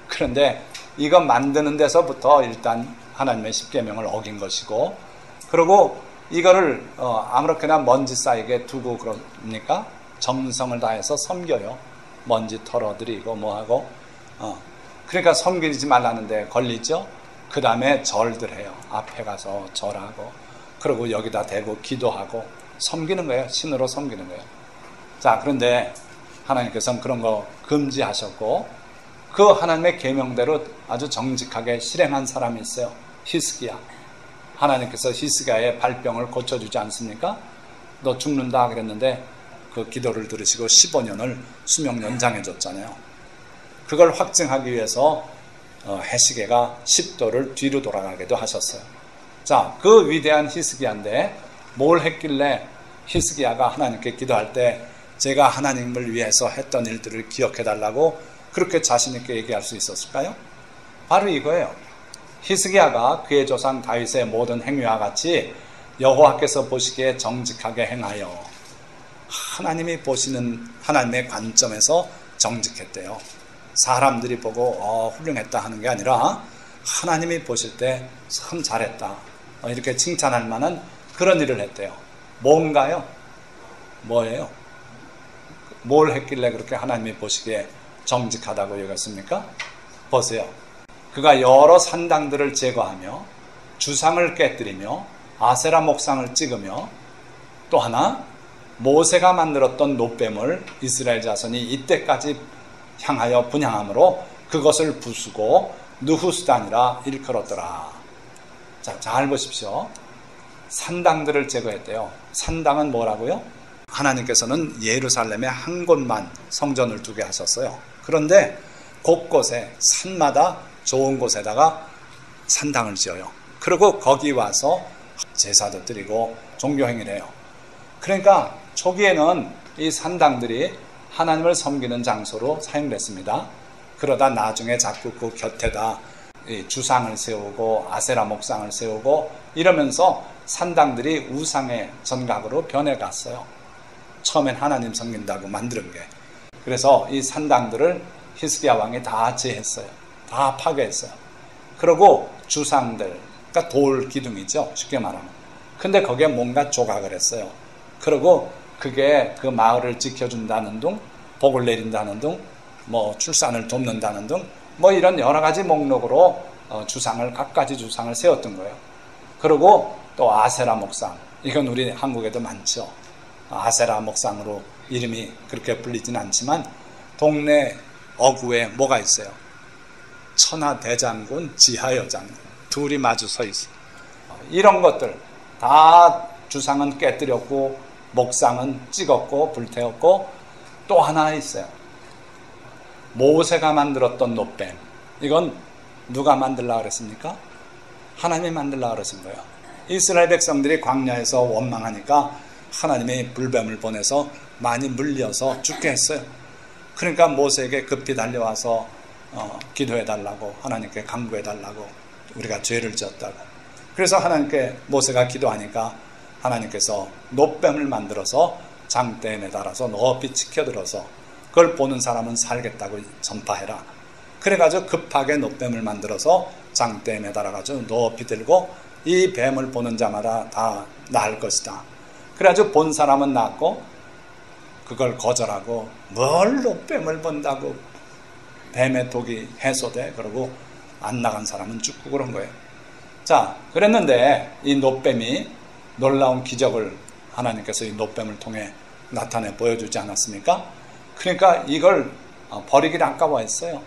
그런데 이거 만드는 데서부터 일단 하나님의 십계명을 어긴 것이고, 그리고 이거를 아무렇게나 먼지 쌓이게 두고 그러니까 정성을 다해서 섬겨요. 먼지 털어드리고 뭐하고. 그러니까 섬기지 말라는데 걸리죠. 그 다음에 절들 해요. 앞에 가서 절하고, 그리고 여기다 대고 기도하고 섬기는 거예요. 신으로 섬기는 거예요. 자, 그런데 하나님께서는 그런 거 금지하셨고, 그 하나님의 계명대로 아주 정직하게 실행한 사람이 있어요. 히스기야. 하나님께서 히스기야의 발병을 고쳐주지 않습니까? 너 죽는다 그랬는데 그 기도를 들으시고 15년을 수명 연장해 줬잖아요. 그걸 확증하기 위해서 해시계가 10도를 뒤로 돌아가기도 하셨어요. 자, 그 위대한 히스기야인데 뭘 했길래 히스기야가 하나님께 기도할 때 제가 하나님을 위해서 했던 일들을 기억해 달라고 그렇게 자신 있게 얘기할 수 있었을까요? 바로 이거예요. 히스기야가 그의 조상 다윗의 모든 행위와 같이 여호와께서 보시기에 정직하게 행하여, 하나님이 보시는 하나님의 관점에서 정직했대요. 사람들이 보고 훌륭했다 하는 게 아니라 하나님이 보실 때 참 잘했다 이렇게 칭찬할 만한 그런 일을 했대요. 뭔가요? 뭐예요? 뭘 했길래 그렇게 하나님이 보시기에 정직하다고 여겼습니까? 보세요. 그가 여러 산당들을 제거하며 주상을 깨뜨리며 아세라 목상을 찍으며, 또 하나 모세가 만들었던 놋뱀을 이스라엘 자손이 이때까지 향하여 분향함으로 그것을 부수고 느후스단이라 일컬었더라. 자, 잘 보십시오. 산당들을 제거했대요. 산당은 뭐라고요? 하나님께서는 예루살렘에 한 곳만 성전을 두게 하셨어요. 그런데 곳곳에 산마다 좋은 곳에다가 산당을 지어요. 그리고 거기 와서 제사도 드리고 종교행위를 해요. 그러니까 초기에는 이 산당들이 하나님을 섬기는 장소로 사용됐습니다. 그러다 나중에 자꾸 그 곁에다 주상을 세우고 아세라 목상을 세우고 이러면서 산당들이 우상의 전각으로 변해갔어요. 처음엔 하나님 섬긴다고 만드는 게. 그래서 이 산당들을 히스기야 왕이 다 제했어요. 다 파괴했어요. 그리고 주상들, 그러니까 돌 기둥이죠. 쉽게 말하면. 근데 거기에 뭔가 조각을 했어요. 그리고 그게 그 마을을 지켜준다는 둥, 복을 내린다는 둥, 뭐 출산을 돕는다는 둥, 뭐 이런 여러 가지 목록으로 주상을, 각가지 주상을 세웠던 거예요. 그리고 또 아세라 목상, 이건 우리 한국에도 많죠. 아세라 목상으로 이름이 그렇게 불리진 않지만 동네 어구에 뭐가 있어요? 천하대장군, 지하여장군 둘이 마주 서 있어요. 이런 것들 다 주상은 깨뜨렸고 목상은 찍었고 불태웠고, 또 하나 있어요. 모세가 만들었던 놋뱀, 이건 누가 만들려고 그랬습니까? 하나님이 만들려고 그러신 거예요. 이스라엘 백성들이 광야에서 원망하니까 하나님이 불뱀을 보내서 많이 물려서 죽게 했어요. 그러니까 모세에게 급히 달려와서 기도해달라고, 하나님께 간구해달라고, 우리가 죄를 지었다고. 그래서 하나님께 모세가 기도하니까 하나님께서 놋뱀을 만들어서 장대에 매달아서 높이 치켜들어서 그걸 보는 사람은 살겠다고 전파해라. 그래가지고 급하게 놋뱀을 만들어서 장대에 매달아가지고 높이 들고 이 뱀을 보는 자마다 다 나을 것이다. 그래가지고 본 사람은 낫고, 그걸 거절하고 뭘 놋뱀을 본다고 뱀의 독이 해소돼. 그러고 안 나간 사람은 죽고 그런 거예요. 자, 그랬는데 이 놋뱀이 놀라운 기적을 하나님께서 이 놋뱀을 통해 나타내 보여주지 않았습니까? 그러니까 이걸 버리기를 아까워했어요.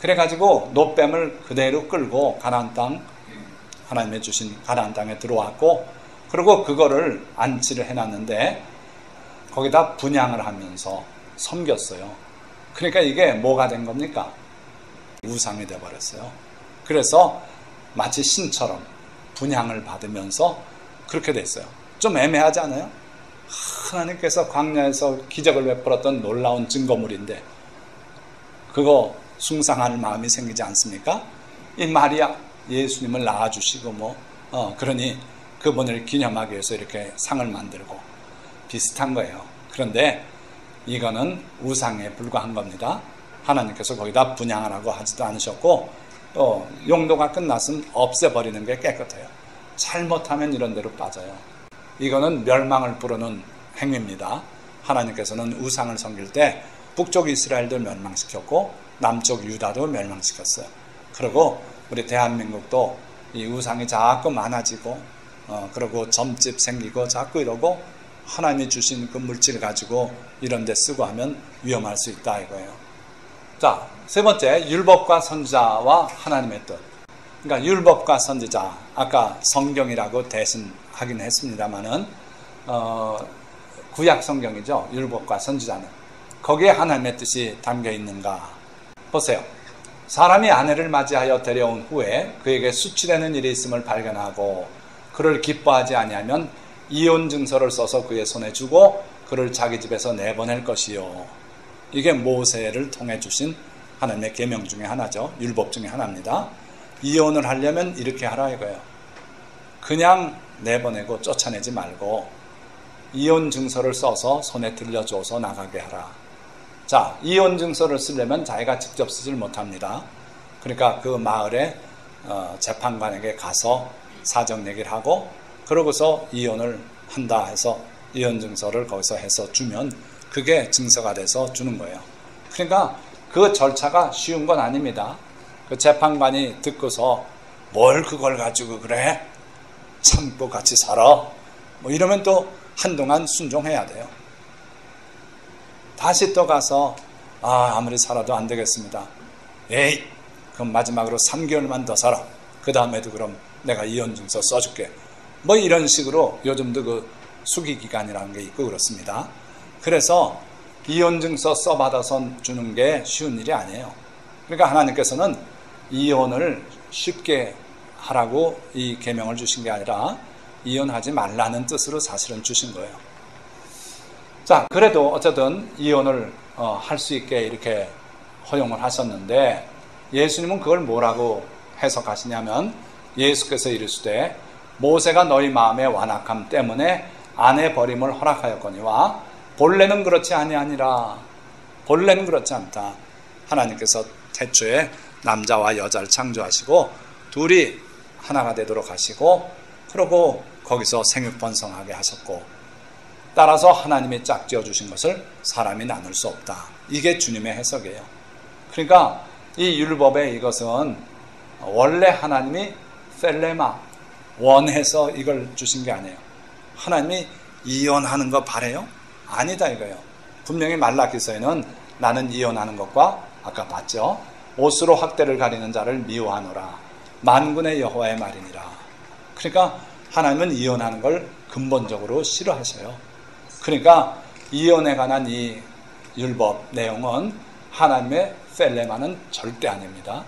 그래가지고 놋뱀을 그대로 끌고 가나안 땅, 하나님의 주신 가나안 땅에 들어왔고, 그리고 그거를 안치를 해놨는데 거기다 분향을 하면서 섬겼어요. 그러니까 이게 뭐가 된 겁니까? 우상이 되어버렸어요. 그래서 마치 신처럼 분향을 받으면서 그렇게 돼 있어요. 좀 애매하지 않아요? 하나님께서 광야에서 기적을 베풀었던 놀라운 증거물인데 그거 숭상할 마음이 생기지 않습니까? 이 마리아 예수님을 낳아주시고 그러니 그분을 기념하기 위해서 이렇게 상을 만들고 비슷한 거예요. 그런데 이거는 우상에 불과한 겁니다. 하나님께서 거기다 분양하라고 하지도 않으셨고 또 용도가 끝났으면 없애버리는 게 깨끗해요. 잘못하면 이런 데로 빠져요. 이거는 멸망을 부르는 행위입니다. 하나님께서는 우상을 섬길 때 북쪽 이스라엘도 멸망시켰고 남쪽 유다도 멸망시켰어요. 그리고 우리 대한민국도 이 우상이 자꾸 많아지고 그리고 점집 생기고 자꾸 이러고 하나님이 주신 그 물질 가지고 이런 데 쓰고 하면 위험할 수 있다 이거예요. 자, 세 번째, 율법과 선지자와 하나님의 뜻. 그러니까 율법과 선지자, 아까 성경이라고 대신하긴 했습니다만은 구약 성경이죠. 율법과 선지자는. 거기에 하나님의 뜻이 담겨 있는가? 보세요. 사람이 아내를 맞이하여 데려온 후에 그에게 수치되는 일이 있음을 발견하고 그를 기뻐하지 아니하면 이혼 증서를 써서 그의 손에 주고 그를 자기 집에서 내보낼 것이요. 이게 모세를 통해 주신 하나님의 계명 중에 하나죠. 율법 중에 하나입니다. 이혼을 하려면 이렇게 하라 이거예요. 그냥 내보내고 쫓아내지 말고 이혼 증서를 써서 손에 들려줘서 나가게 하라. 자, 이혼 증서를 쓰려면 자기가 직접 쓰질 못합니다. 그러니까 그 마을에 재판관에게 가서 사정 얘기를 하고 그러고서 이혼을 한다 해서 이혼 증서를 거기서 해서 주면 그게 증서가 돼서 주는 거예요. 그러니까 그 절차가 쉬운 건 아닙니다. 그 재판관이 듣고서 뭘 그걸 가지고 그래? 참고 같이 살아? 이러면 또 한동안 순종해야 돼요. 다시 또 가서 아무리 살아도 안 되겠습니다. 에이, 그럼 마지막으로 3개월만 더 살아. 그 다음에도 그럼 내가 이혼증서 써줄게. 이런 식으로 요즘도 그 수기기간이라는 게 있고 그렇습니다. 그래서 이혼증서 써받아서 주는 게 쉬운 일이 아니에요. 그러니까 하나님께서는 이혼을 쉽게 하라고 이 계명을 주신 게 아니라 이혼하지 말라는 뜻으로 사실은 주신 거예요. 자, 그래도 어쨌든 이혼을 할 수 있게 이렇게 허용을 하셨는데 예수님은 그걸 뭐라고 해석하시냐면 예수께서 이르시되 모세가 너희 마음의 완악함 때문에 아내 버림을 허락하였거니와 본래는 그렇지 아니하니라. 본래는 그렇지 않다. 하나님께서 태초에 남자와 여자를 창조하시고 둘이 하나가 되도록 하시고 그러고 거기서 생육번성하게 하셨고 따라서 하나님이 짝지어 주신 것을 사람이 나눌 수 없다. 이게 주님의 해석이에요. 그러니까 이 율법의 이것은 원래 하나님이 셀레마 원해서 이걸 주신 게 아니에요. 하나님이 이혼하는 거 바래요? 아니다 이거예요. 분명히 말라기서에는 나는 이혼하는 것과 아까 봤죠. 옷으로 학대를 가리는 자를 미워하노라. 만군의 여호와의 말이니라. 그러니까 하나님은 이혼하는 걸 근본적으로 싫어하셔요. 그러니까 이혼에 관한 이 율법 내용은 하나님의 셀레마는 절대 아닙니다.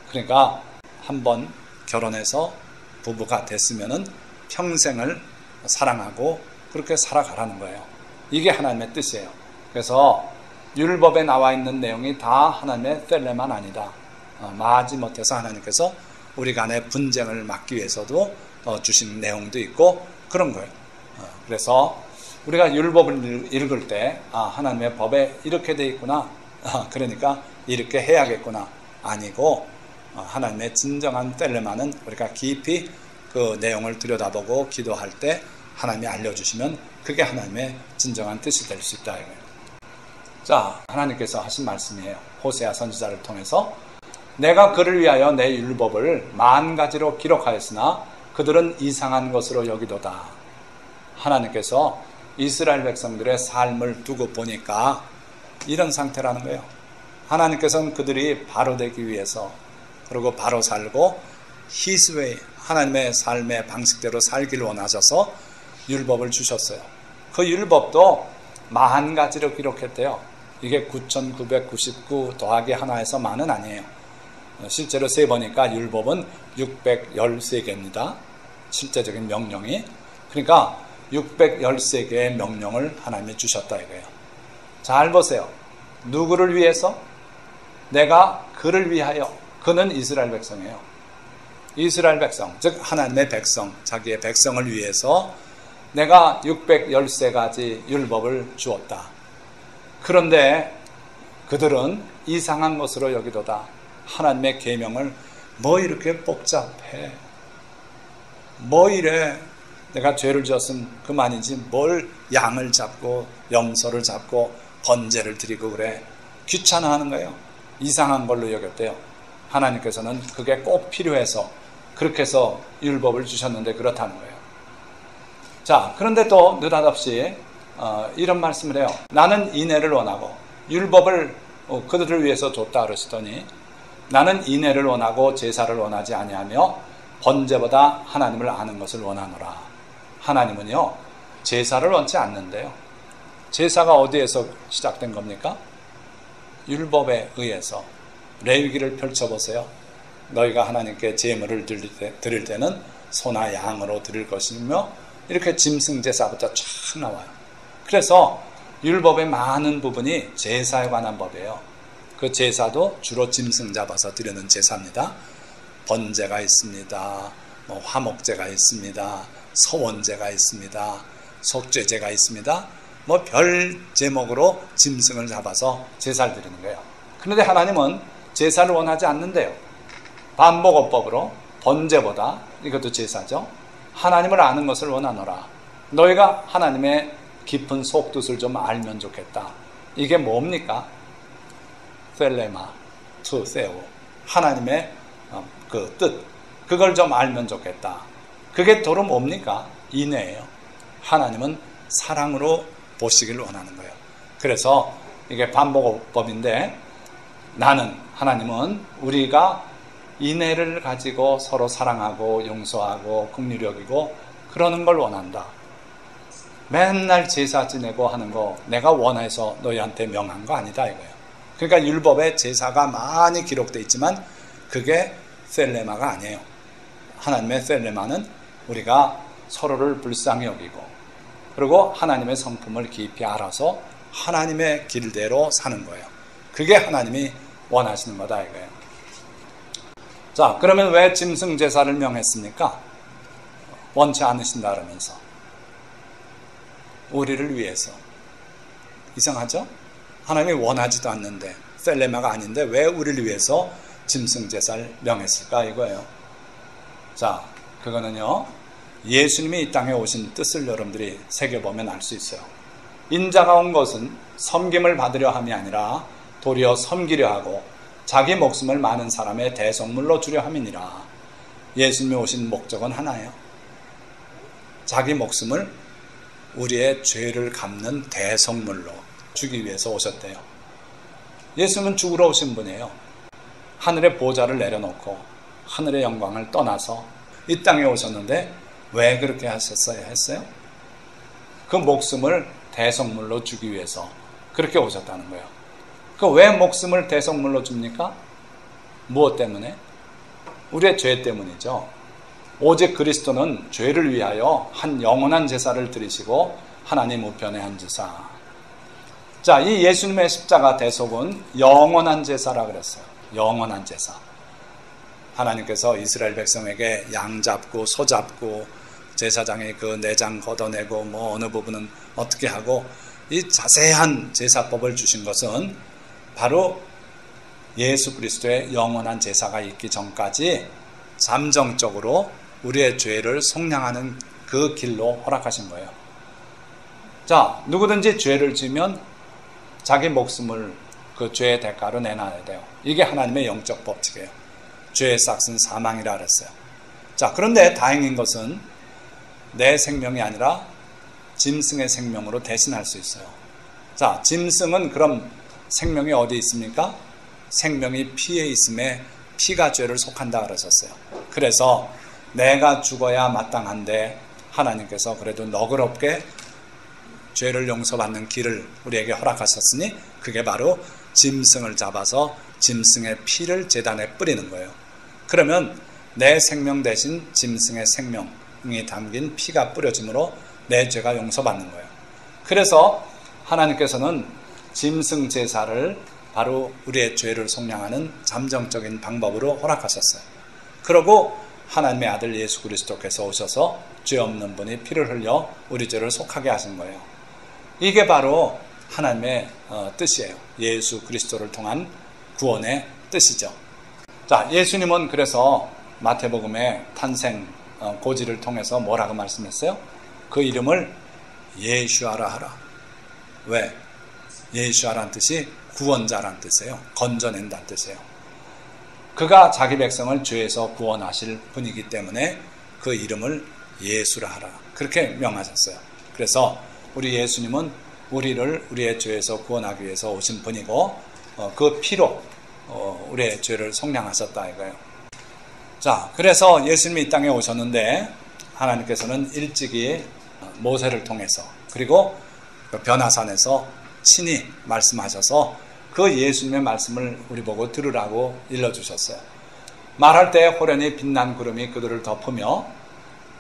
그러니까 한번 결혼해서 부부가 됐으면은 평생을 사랑하고 그렇게 살아가라는 거예요. 이게 하나님의 뜻이에요. 그래서 율법에 나와 있는 내용이 다 하나님의 셀레만 아니다. 마지못해서 하나님께서 우리 간의 분쟁을 막기 위해서도 주신 내용도 있고 그런 거예요. 그래서 우리가 율법을 읽을 때 하나님의 법에 이렇게 돼 있구나. 그러니까 이렇게 해야겠구나. 아니고 하나님의 진정한 셀레마는 우리가 깊이 그 내용을 들여다보고 기도할 때 하나님이 알려주시면 그게 하나님의 진정한 뜻이 될 수 있다. 자, 하나님께서 하신 말씀이에요. 호세아 선지자를 통해서 내가 그를 위하여 내 율법을 10,000가지로 기록하였으나 그들은 이상한 것으로 여기도다. 하나님께서 이스라엘 백성들의 삶을 두고 보니까 이런 상태라는 거예요. 하나님께서는 그들이 바로 되기 위해서 그리고 바로 살고 His way, 하나님의 삶의 방식대로 살기를 원하셔서 율법을 주셨어요. 그 율법도 10,000가지로 기록했대요. 이게 9,999 더하기 하나에서 만은 아니에요. 실제로 세보니까 율법은 613개입니다. 실제적인 명령이. 그러니까 613개의 명령을 하나님이 주셨다 이거예요. 잘 보세요. 누구를 위해서? 내가 그를 위하여. 그는 이스라엘 백성이에요. 이스라엘 백성, 즉 하나님의 백성, 자기의 백성을 위해서 내가 613가지 율법을 주었다. 그런데 그들은 이상한 것으로 여기도다. 하나님의 계명을 뭐 이렇게 복잡해? 뭐 이래? 내가 죄를 지었으면 그만이지 뭘 양을 잡고 염소를 잡고 번제를 드리고 그래. 귀찮아하는 거예요. 이상한 걸로 여겼대요. 하나님께서는 그게 꼭 필요해서 그렇게 해서 율법을 주셨는데 그렇다는 거예요. 자, 그런데 또 느닷없이 이런 말씀을 해요. 나는 인애를 원하고 율법을 그들을 위해서 줬다 그러시더니 나는 인애를 원하고 제사를 원하지 아니하며 번제보다 하나님을 아는 것을 원하노라. 하나님은요, 제사를 원치 않는데요. 제사가 어디에서 시작된 겁니까? 율법에 의해서. 레위기를 펼쳐보세요. 너희가 하나님께 제물을 드릴 때는 소나 양으로 드릴 것이며 이렇게 짐승제사부터 쫙 나와요. 그래서 율법의 많은 부분이 제사에 관한 법이에요. 그 제사도 주로 짐승 잡아서 드리는 제사입니다. 번제가 있습니다. 화목제가 있습니다. 서원제가 있습니다. 속죄제가 있습니다. 별 제목으로 짐승을 잡아서 제사를 드리는 거예요. 그런데 하나님은 제사를 원하지 않는데요. 반복어법으로 번제보다, 이것도 제사죠, 하나님을 아는 것을 원하노라. 너희가 하나님의 깊은 속뜻을 좀 알면 좋겠다. 이게 뭡니까? 셀레마, 투, 세오. 하나님의 그 뜻, 그걸 좀 알면 좋겠다. 그게 도로 뭡니까? 인애예요. 하나님은 사랑으로 보시길 원하는 거예요. 그래서 이게 반복어법인데, 하나님은 우리가 인애를 가지고 서로 사랑하고 용서하고 긍휼히 여기고 그러는 걸 원한다. 맨날 제사 지내고 하는 거 내가 원해서 너희한테 명한 거 아니다 이거예요. 그러니까 율법에 제사가 많이 기록되어 있지만 그게 셀레마가 아니에요. 하나님의 셀레마는 우리가 서로를 불쌍히 여기고 그리고 하나님의 성품을 깊이 알아서 하나님의 길대로 사는 거예요. 그게 하나님이 원하시는 거다 이거예요. 자, 그러면 왜 짐승 제사를 명했습니까? 원치 않으신다 그러면서. 우리를 위해서. 이상하죠? 하나님이 원하지도 않는데, 셀레마가 아닌데 왜 우리를 위해서 짐승 제사를 명했을까 이거예요. 자, 그거는요, 예수님이 이 땅에 오신 뜻을 여러분들이 새겨보면 알 수 있어요. 인자가 온 것은 섬김을 받으려 함이 아니라 도리어 섬기려 하고 자기 목숨을 많은 사람의 대속물로 주려 함이니라. 예수님이 오신 목적은 하나예요. 자기 목숨을 우리의 죄를 갚는 대속물로 주기 위해서 오셨대요. 예수님은 죽으러 오신 분이에요. 하늘의 보좌를 내려놓고 하늘의 영광을 떠나서 이 땅에 오셨는데 왜 그렇게 했어요? 그 목숨을 대속물로 주기 위해서 그렇게 오셨다는 거예요. 그 왜 목숨을 대속물로 줍니까? 무엇 때문에? 우리의 죄 때문이죠. 오직 그리스도는 죄를 위하여 한 영원한 제사를 드리시고 하나님 우편에 앉으사. 자, 이 예수님의 십자가 대속은 영원한 제사라 그랬어요. 영원한 제사. 하나님께서 이스라엘 백성에게 양 잡고 소 잡고 제사장의 그 내장 걷어내고 어느 부분은 어떻게 하고 이 자세한 제사법을 주신 것은 바로 예수 그리스도의 영원한 제사가 있기 전까지 잠정적으로 우리의 죄를 속량하는 그 길로 허락하신 거예요. 자, 누구든지 죄를 지면 자기 목숨을 그 죄의 대가로 내놔야 돼요. 이게 하나님의 영적 법칙이에요. 죄의 싹은 사망이라 그랬어요. 자, 그런데 다행인 것은 내 생명이 아니라 짐승의 생명으로 대신할 수 있어요. 자, 짐승은 그럼 생명이 어디 있습니까? 생명이 피에 있음에 피가 죄를 속한다 그러셨어요. 그래서 내가 죽어야 마땅한데 하나님께서 그래도 너그럽게 죄를 용서받는 길을 우리에게 허락하셨으니 그게 바로 짐승을 잡아서 짐승의 피를 제단에 뿌리는 거예요. 그러면 내 생명 대신 짐승의 생명, 생명이 담긴 피가 뿌려짐으로 내 죄가 용서받는 거예요. 그래서 하나님께서는 짐승 제사를 바로 우리의 죄를 속량하는 잠정적인 방법으로 허락하셨어요. 그러고 하나님의 아들 예수 그리스도께서 오셔서 죄 없는 분이 피를 흘려 우리 죄를 속하게 하신 거예요. 이게 바로 하나님의 뜻이에요. 예수 그리스도를 통한 구원의 뜻이죠. 자, 예수님은 그래서 마태복음의 탄생 고지를 통해서 뭐라고 말씀했어요? 그 이름을 예수아라 하라. 왜? 예수아라는 뜻이 구원자라는 뜻이에요. 건져낸다는 뜻이에요. 그가 자기 백성을 죄에서 구원하실 분이기 때문에 그 이름을 예수라 하라. 그렇게 명하셨어요. 그래서 우리 예수님은 우리를 우리의 죄에서 구원하기 위해서 오신 분이고 그 피로 우리의 죄를 속량하셨다 이거예요. 자, 그래서 예수님이 이 땅에 오셨는데 하나님께서는 일찍이 모세를 통해서 그리고 변화산에서 친히 말씀하셔서 그 예수님의 말씀을 우리 보고 들으라고 일러주셨어요. 말할 때 호련히 빛난 구름이 그들을 덮으며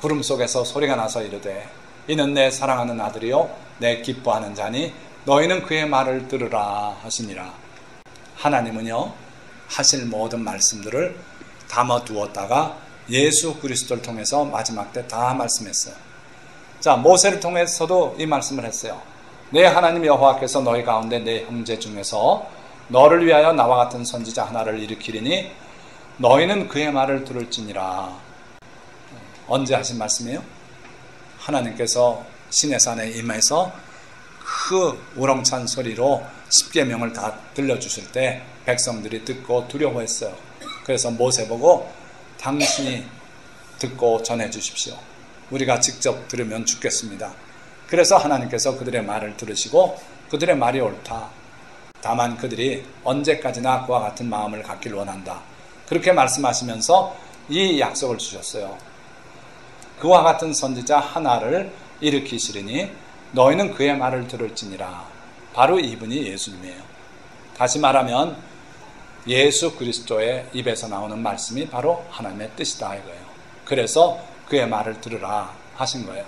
구름 속에서 소리가 나서 이르되 이는 내 사랑하는 아들이요 내 기뻐하는 자니 너희는 그의 말을 들으라 하시니라. 하나님은요 하실 모든 말씀들을 담아두었다가 예수 그리스도를 통해서 마지막 때 다 말씀했어요. 자, 모세를 통해서도 이 말씀을 했어요. 내 하나님 여호와께서 너희 가운데 내 형제 중에서 너를 위하여 나와 같은 선지자 하나를 일으키리니 너희는 그의 말을 들을지니라. 언제 하신 말씀이에요? 하나님께서 시내산에 임해서 그 우렁찬 소리로 십계명을 다 들려주실 때 백성들이 듣고 두려워했어요. 그래서 모세 보고 당신이 듣고 전해주십시오. 우리가 직접 들으면 죽겠습니다. 그래서 하나님께서 그들의 말을 들으시고 그들의 말이 옳다. 다만 그들이 언제까지나 그와 같은 마음을 갖길 원한다. 그렇게 말씀하시면서 이 약속을 주셨어요. 그와 같은 선지자 하나를 일으키시리니 너희는 그의 말을 들을지니라. 바로 이분이 예수님이에요. 다시 말하면 예수 그리스도의 입에서 나오는 말씀이 바로 하나님의 뜻이다 이거예요. 그래서 그의 말을 들으라 하신 거예요.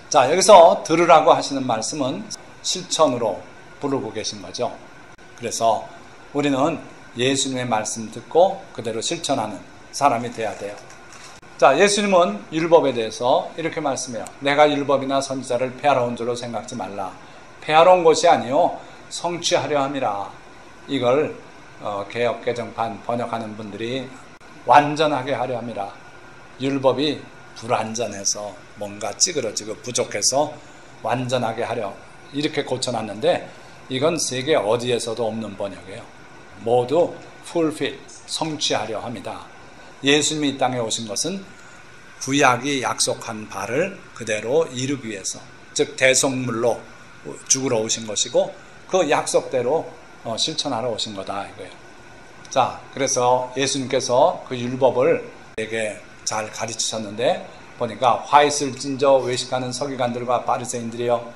자, 여기서 들으라고 하시는 말씀은 실천으로 부르고 계신 거죠. 그래서 우리는 예수님의 말씀 듣고 그대로 실천하는 사람이 돼야 돼요. 자, 예수님은 율법에 대해서 이렇게 말씀해요. 내가 율법이나 선지자를 폐하러 온 줄로 생각지 말라. 폐하러 온 것이 아니요 성취하려 함이라. 이걸 개역 개정판 번역하는 분들이 완전하게 하려 함이라. 율법이 불완전해서 뭔가 찌그러지고 부족해서 완전하게 하려 이렇게 고쳐놨는데 이건 세계 어디에서도 없는 번역이에요. 모두 fulfill, 성취하려 합니다. 예수님이 이 땅에 오신 것은 구약이 약속한 바를 그대로 이루기 위해서, 즉 대속물로 죽으러 오신 것이고 그 약속대로 실천하러 오신 거다 이거예요. 자, 그래서 예수님께서 그 율법을 되게 잘 가르치셨는데 보니까 화 있을 찐저 외식하는 서기관들과 바리새인들이여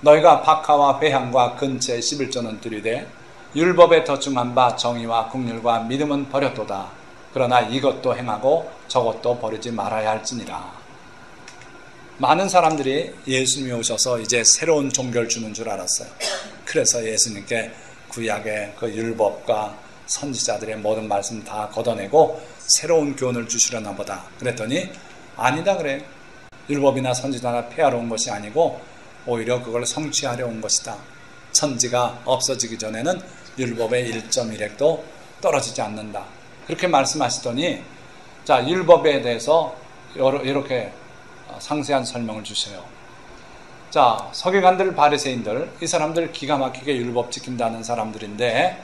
너희가 박하와 회향과 근체 11조는 들이되 율법에 더 중한 바 정의와 국률과 믿음은 버렸도다. 그러나 이것도 행하고 저것도 버리지 말아야 할지니라. 많은 사람들이 예수님이 오셔서 이제 새로운 종교를 주는 줄 알았어요. 그래서 예수님께 구약의 그 율법과 선지자들의 모든 말씀 다 걷어내고 새로운 교훈을 주시려나 보다. 그랬더니 아니다 그래. 율법이나 선지자나 폐하러 온 것이 아니고 오히려 그걸 성취하려 온 것이다. 천지가 없어지기 전에는 율법의 1.1획도 떨어지지 않는다. 그렇게 말씀하시더니 자, 율법에 대해서 이렇게 상세한 설명을 주세요. 자, 서기관들, 바리새인들, 이 사람들 기가 막히게 율법 지킨다는 사람들인데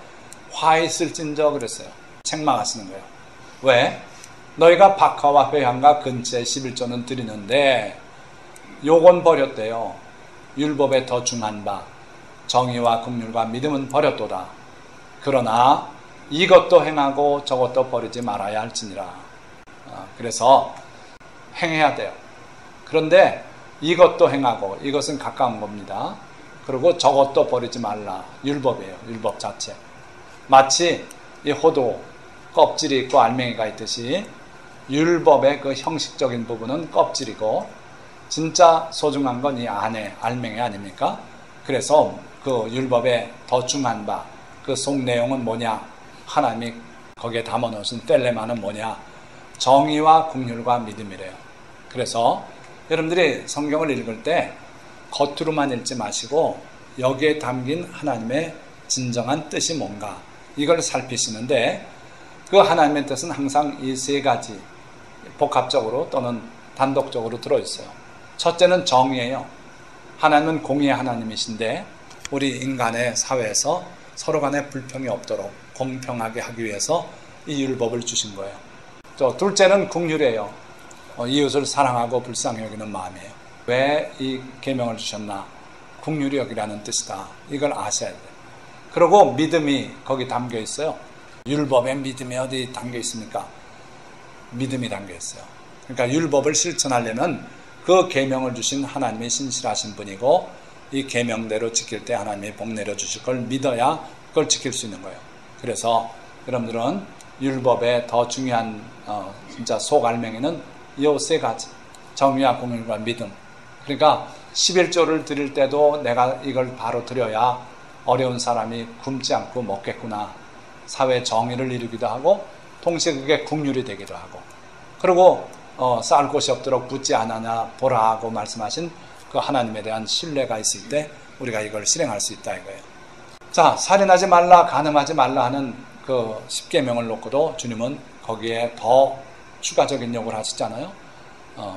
화 있을진저 그랬어요. 책망하시는 거예요. 왜? 너희가 박하와 회향과 근체 11조는 드리는데 요건 버렸대요. 율법에 더 중한 바 정의와 긍휼과 믿음은 버렸도다. 그러나 이것도 행하고 저것도 버리지 말아야 할지니라. 그래서 행해야 돼요. 그런데 이것도 행하고 이것은 가까운 겁니다. 그리고 저것도 버리지 말라. 율법이에요. 율법 자체. 마치 이 호두 껍질이 있고 알맹이가 있듯이 율법의 그 형식적인 부분은 껍질이고 진짜 소중한 건 이 안에 알맹이 아닙니까? 그래서 그 율법의 더 중요한 바, 그 속 내용은 뭐냐? 하나님이 거기에 담아놓으신 텔레마는 뭐냐? 정의와 긍휼과 믿음이래요. 그래서 여러분들이 성경을 읽을 때 겉으로만 읽지 마시고 여기에 담긴 하나님의 진정한 뜻이 뭔가 이걸 살피시는데 그 하나님의 뜻은 항상 이 세 가지 복합적으로 또는 단독적으로 들어있어요. 첫째는 정의예요. 하나님은 공의의 하나님이신데 우리 인간의 사회에서 서로 간에 불평이 없도록 공평하게 하기 위해서 이 율법을 주신 거예요. 또 둘째는 긍휼이에요. 이웃을 사랑하고 불쌍히 여기는 마음이에요. 왜 이 계명을 주셨나? 긍휼히 여기라는 뜻이다. 이걸 아셔야 돼요. 그리고 믿음이 거기 담겨 있어요. 율법에 믿음이 어디 담겨 있습니까? 믿음이 담겨 있어요. 그러니까 율법을 실천하려면 그 계명을 주신 하나님이 신실하신 분이고 이 계명대로 지킬 때 하나님이 복 내려주실 걸 믿어야 그걸 지킬 수 있는 거예요. 그래서 여러분들은 율법의 더 중요한 진짜 속알맹이는 이 세 가지, 정의와 긍휼과 믿음. 그러니까 11조를 드릴 때도 내가 이걸 바로 드려야 어려운 사람이 굶지 않고 먹겠구나. 사회 정의를 이루기도 하고 동시에 그게 긍휼이 되기도 하고 그리고 쌓을 곳이 없도록 붙지 않으냐 보라 하고 말씀하신 그 하나님에 대한 신뢰가 있을 때 우리가 이걸 실행할 수 있다 이거예요. 자, 살인하지 말라, 간음하지 말라 하는 그 10계명을 놓고도 주님은 거기에 더 추가적인 요구를 하시잖아요.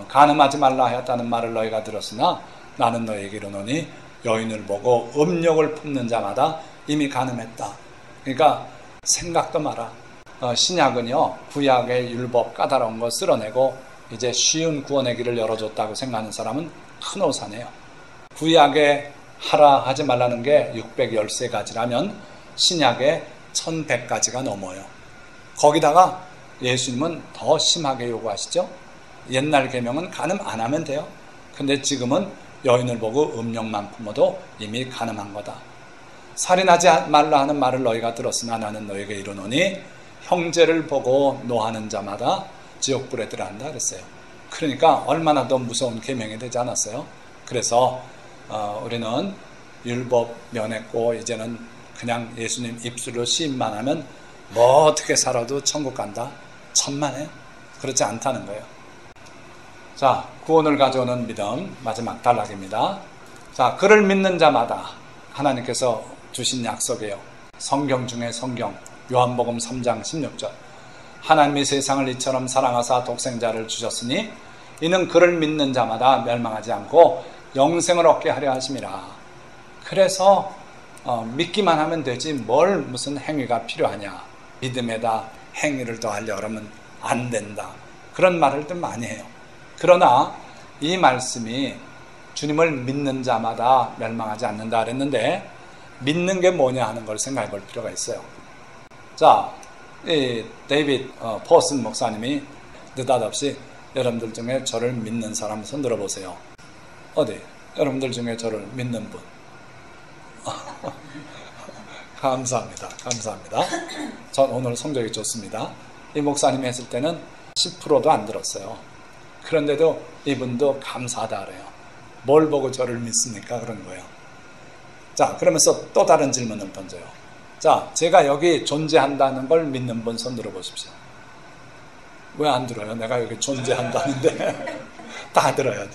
간음하지 말라 하였다는 말을 너희가 들었으나 나는 너희에게 이르노니 여인을 보고 음욕을 품는 자마다 이미 간음했다. 그러니까 생각도 마라. 신약은요, 구약의 율법 까다로운 거 쓸어내고 이제 쉬운 구원의 길을 열어줬다고 생각하는 사람은 큰 오산이에요. 구약에 하라 하지 말라는 게 613가지라면 신약에 1100가지가 넘어요. 거기다가 예수님은 더 심하게 요구하시죠. 옛날 계명은 간음 안 하면 돼요. 근데 지금은 여인을 보고 음욕만 품어도 이미 간음한 거다. 살인하지 말라 하는 말을 너희가 들었으나 나는 너희에게 이르노니 형제를 보고 노하는 자마다 지옥불에 들어간다 그랬어요. 그러니까 얼마나 더 무서운 계명이 되지 않았어요? 그래서 우리는 율법 면했고 이제는 그냥 예수님 입술로 시인만 하면 뭐 어떻게 살아도 천국 간다? 천만에 그렇지 않다는 거예요. 자, 구원을 가져오는 믿음 마지막 단락입니다. 자, 그를 믿는 자마다 하나님께서 주신 약속이에요. 성경 중에 성경 요한복음 3장 16절 하나님이 세상을 이처럼 사랑하사 독생자를 주셨으니 이는 그를 믿는 자마다 멸망하지 않고 영생을 얻게 하려 하심이라. 그래서 믿기만 하면 되지 뭘 무슨 행위가 필요하냐. 믿음에다 행위를 더하려고 하면 안 된다. 그런 말을 좀 많이 해요. 그러나 이 말씀이 주님을 믿는 자마다 멸망하지 않는다 그랬는데 믿는 게 뭐냐 하는 걸 생각해 볼 필요가 있어요. 자, 이 데이빗 포슨 목사님이 느닷없이 여러분들 중에 저를 믿는 사람 손 들어보세요. 어디? 여러분들 중에 저를 믿는 분. 감사합니다. 감사합니다. 전 오늘 성적이 좋습니다. 이 목사님이 했을 때는 10%도 안 들었어요. 그런데도 이분도 감사하다 그래요. 뭘 보고 저를 믿습니까? 그런 거예요. 자, 그러면서 또 다른 질문을 던져요. 자, 제가 여기 존재한다는 걸 믿는 분 손 들어보십시오. 왜 안 들어요? 내가 여기 존재한다는데 다 들어야 돼.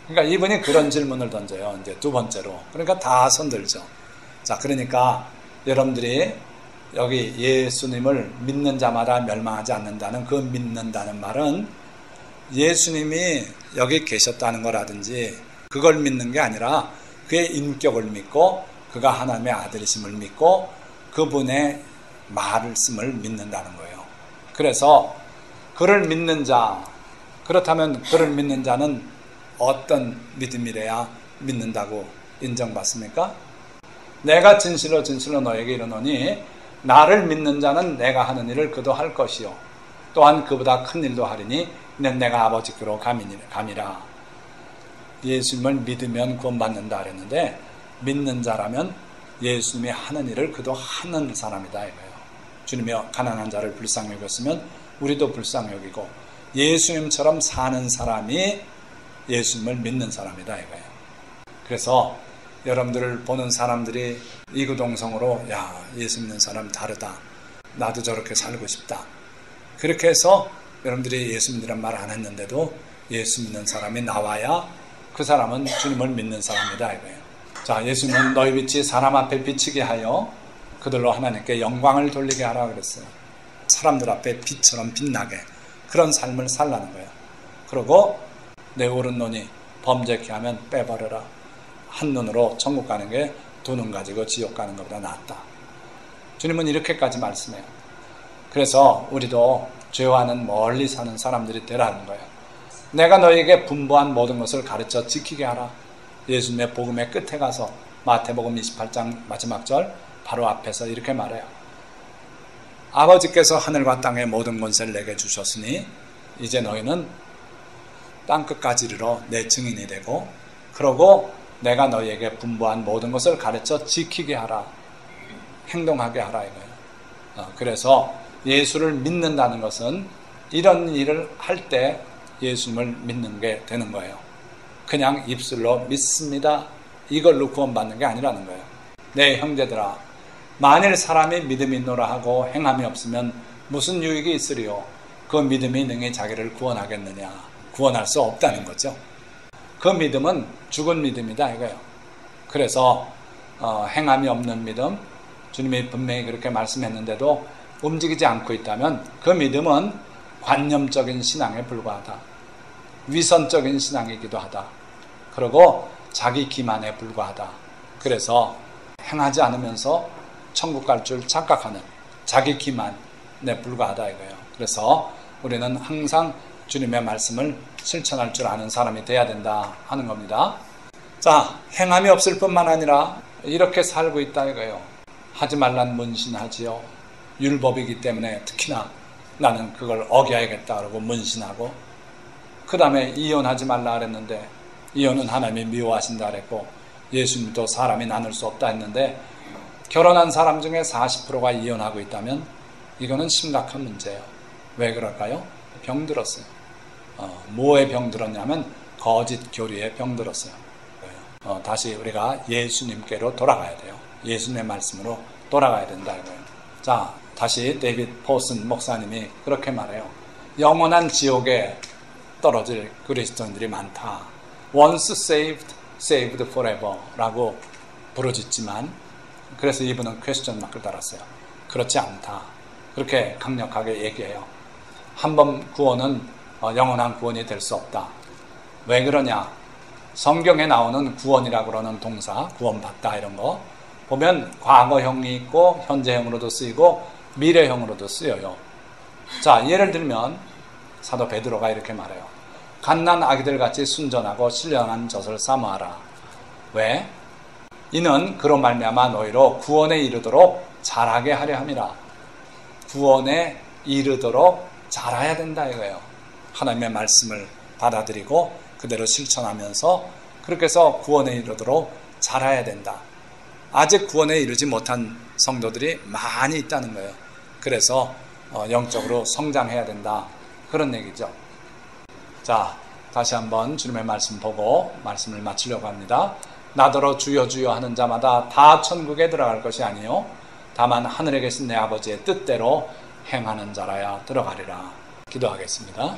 그러니까 이분이 그런 질문을 던져요. 이제 두 번째로. 그러니까 다 손 들죠. 자, 그러니까 여러분들이 여기 예수님을 믿는 자마다 멸망하지 않는다는 그 믿는다는 말은 예수님이 여기 계셨다는 거라든지 그걸 믿는 게 아니라 그의 인격을 믿고 그가 하나님의 아들이심을 믿고 그분의 말씀을 믿는다는 거예요. 그래서 그를 믿는 자, 그렇다면 그를 믿는 자는 어떤 믿음이래야 믿는다고 인정받습니까? 내가 진실로 너에게 이르노니 나를 믿는 자는 내가 하는 일을 그도 할 것이요 또한 그보다 큰 일도 하리니 이는 내가 아버지께로 감이라. 예수님을 믿으면 구원받는다 그랬는데 믿는 자라면 예수님이 하는 일을 그도 하는 사람이다 이거예요. 주님이 가난한 자를 불쌍히 여겼으면 우리도 불쌍히 여기고 예수님처럼 사는 사람이 예수님을 믿는 사람이다 이거예요. 그래서 여러분들을 보는 사람들이 이구동성으로 야, 예수 믿는 사람 다르다. 나도 저렇게 살고 싶다. 그렇게 해서 여러분들이 예수 믿으란 말 안 했는데도 예수 믿는 사람이 나와야 그 사람은 주님을 믿는 사람이다 이거예요. 자, 예수님은 너희 빛이 사람 앞에 비치게 하여 그들로 하나님께 영광을 돌리게 하라 그랬어요. 사람들 앞에 빛처럼 빛나게 그런 삶을 살라는 거예요. 그리고 내 오른눈이 범죄케 하면 빼버려라. 한 눈으로 천국 가는 게 두 눈 가지고 지옥 가는 것보다 낫다. 주님은 이렇게까지 말씀해요. 그래서 우리도 죄와는 멀리 사는 사람들이 되라는 거예요. 내가 너희에게 분부한 모든 것을 가르쳐 지키게 하라. 예수님의 복음의 끝에 가서 마태복음 28장 마지막 절 바로 앞에서 이렇게 말해요. 아버지께서 하늘과 땅의 모든 권세를 내게 주셨으니 이제 너희는 땅끝까지 이르러 내 증인이 되고 그러고 내가 너희에게 분부한 모든 것을 가르쳐 지키게 하라. 행동하게 하라 이거예요. 그래서 예수를 믿는다는 것은 이런 일을 할 때 예수님을 믿는 게 되는 거예요. 그냥 입술로 믿습니다. 이걸로 구원받는 게 아니라는 거예요. 내 형제들아, 만일 사람이 믿음이 있노라 하고 행함이 없으면 무슨 유익이 있으리요? 그 믿음이 능히 자기를 구원하겠느냐? 구원할 수 없다는 거죠. 그 믿음은 죽은 믿음이다 이거예요. 그래서 행함이 없는 믿음, 주님이 분명히 그렇게 말씀했는데도 움직이지 않고 있다면 그 믿음은 관념적인 신앙에 불과하다. 위선적인 신앙이기도 하다. 그리고 자기 기만에 불과하다. 그래서 행하지 않으면서 천국 갈 줄 착각하는 자기 기만에 불과하다 이거예요. 그래서 우리는 항상 주님의 말씀을 실천할 줄 아는 사람이 돼야 된다 하는 겁니다. 자, 행함이 없을 뿐만 아니라 이렇게 살고 있다 이거예요. 하지 말란 문신하지요. 율법이기 때문에 특히나 나는 그걸 어겨야겠다 그러고 문신하고, 그 다음에 이혼하지 말라 그랬는데 이혼은 하나님이 미워하신다 그랬고 예수님도 사람이 나눌 수 없다 했는데 결혼한 사람 중에 40%가 이혼하고 있다면 이거는 심각한 문제예요. 왜 그럴까요? 병들었어요. 뭐에 병들었냐면 거짓 교리에 병들었어요. 다시 우리가 예수님께로 돌아가야 돼요. 예수님의 말씀으로 돌아가야 된다 이거예요. 자, 다시 데이빗 포슨 목사님이 그렇게 말해요. 영원한 지옥에 떨어질 그리스도인들이 많다. Once saved, saved forever 라고 부르짖지만, 그래서 이분은 퀘스천 마크를 달았어요. 그렇지 않다. 그렇게 강력하게 얘기해요. 한 번 구원은 영원한 구원이 될 수 없다. 왜 그러냐? 성경에 나오는 구원이라고 그러는 동사, 구원받다 이런 거 보면 과거형이 있고 현재형으로도 쓰이고 미래형으로도 쓰여요. 자, 예를 들면 사도 베드로가 이렇게 말해요. 갓난 아기들 같이 순전하고 신령한 젖을 사모하라. 왜? 이는 그로 말미암아 너희로 구원에 이르도록 자라게 하려 함이라. 구원에 이르도록 자라야 된다 이거예요. 하나님의 말씀을 받아들이고 그대로 실천하면서 그렇게 해서 구원에 이르도록 자라야 된다. 아직 구원에 이르지 못한 성도들이 많이 있다는 거예요. 그래서 영적으로 성장해야 된다. 그런 얘기죠. 자, 다시 한번 주님의 말씀 보고 말씀을 마치려고 합니다. 나더러 주여 주여 하는 자마다 다 천국에 들어갈 것이 아니요 다만 하늘에 계신 내 아버지의 뜻대로 행하는 자라야 들어가리라. 기도하겠습니다.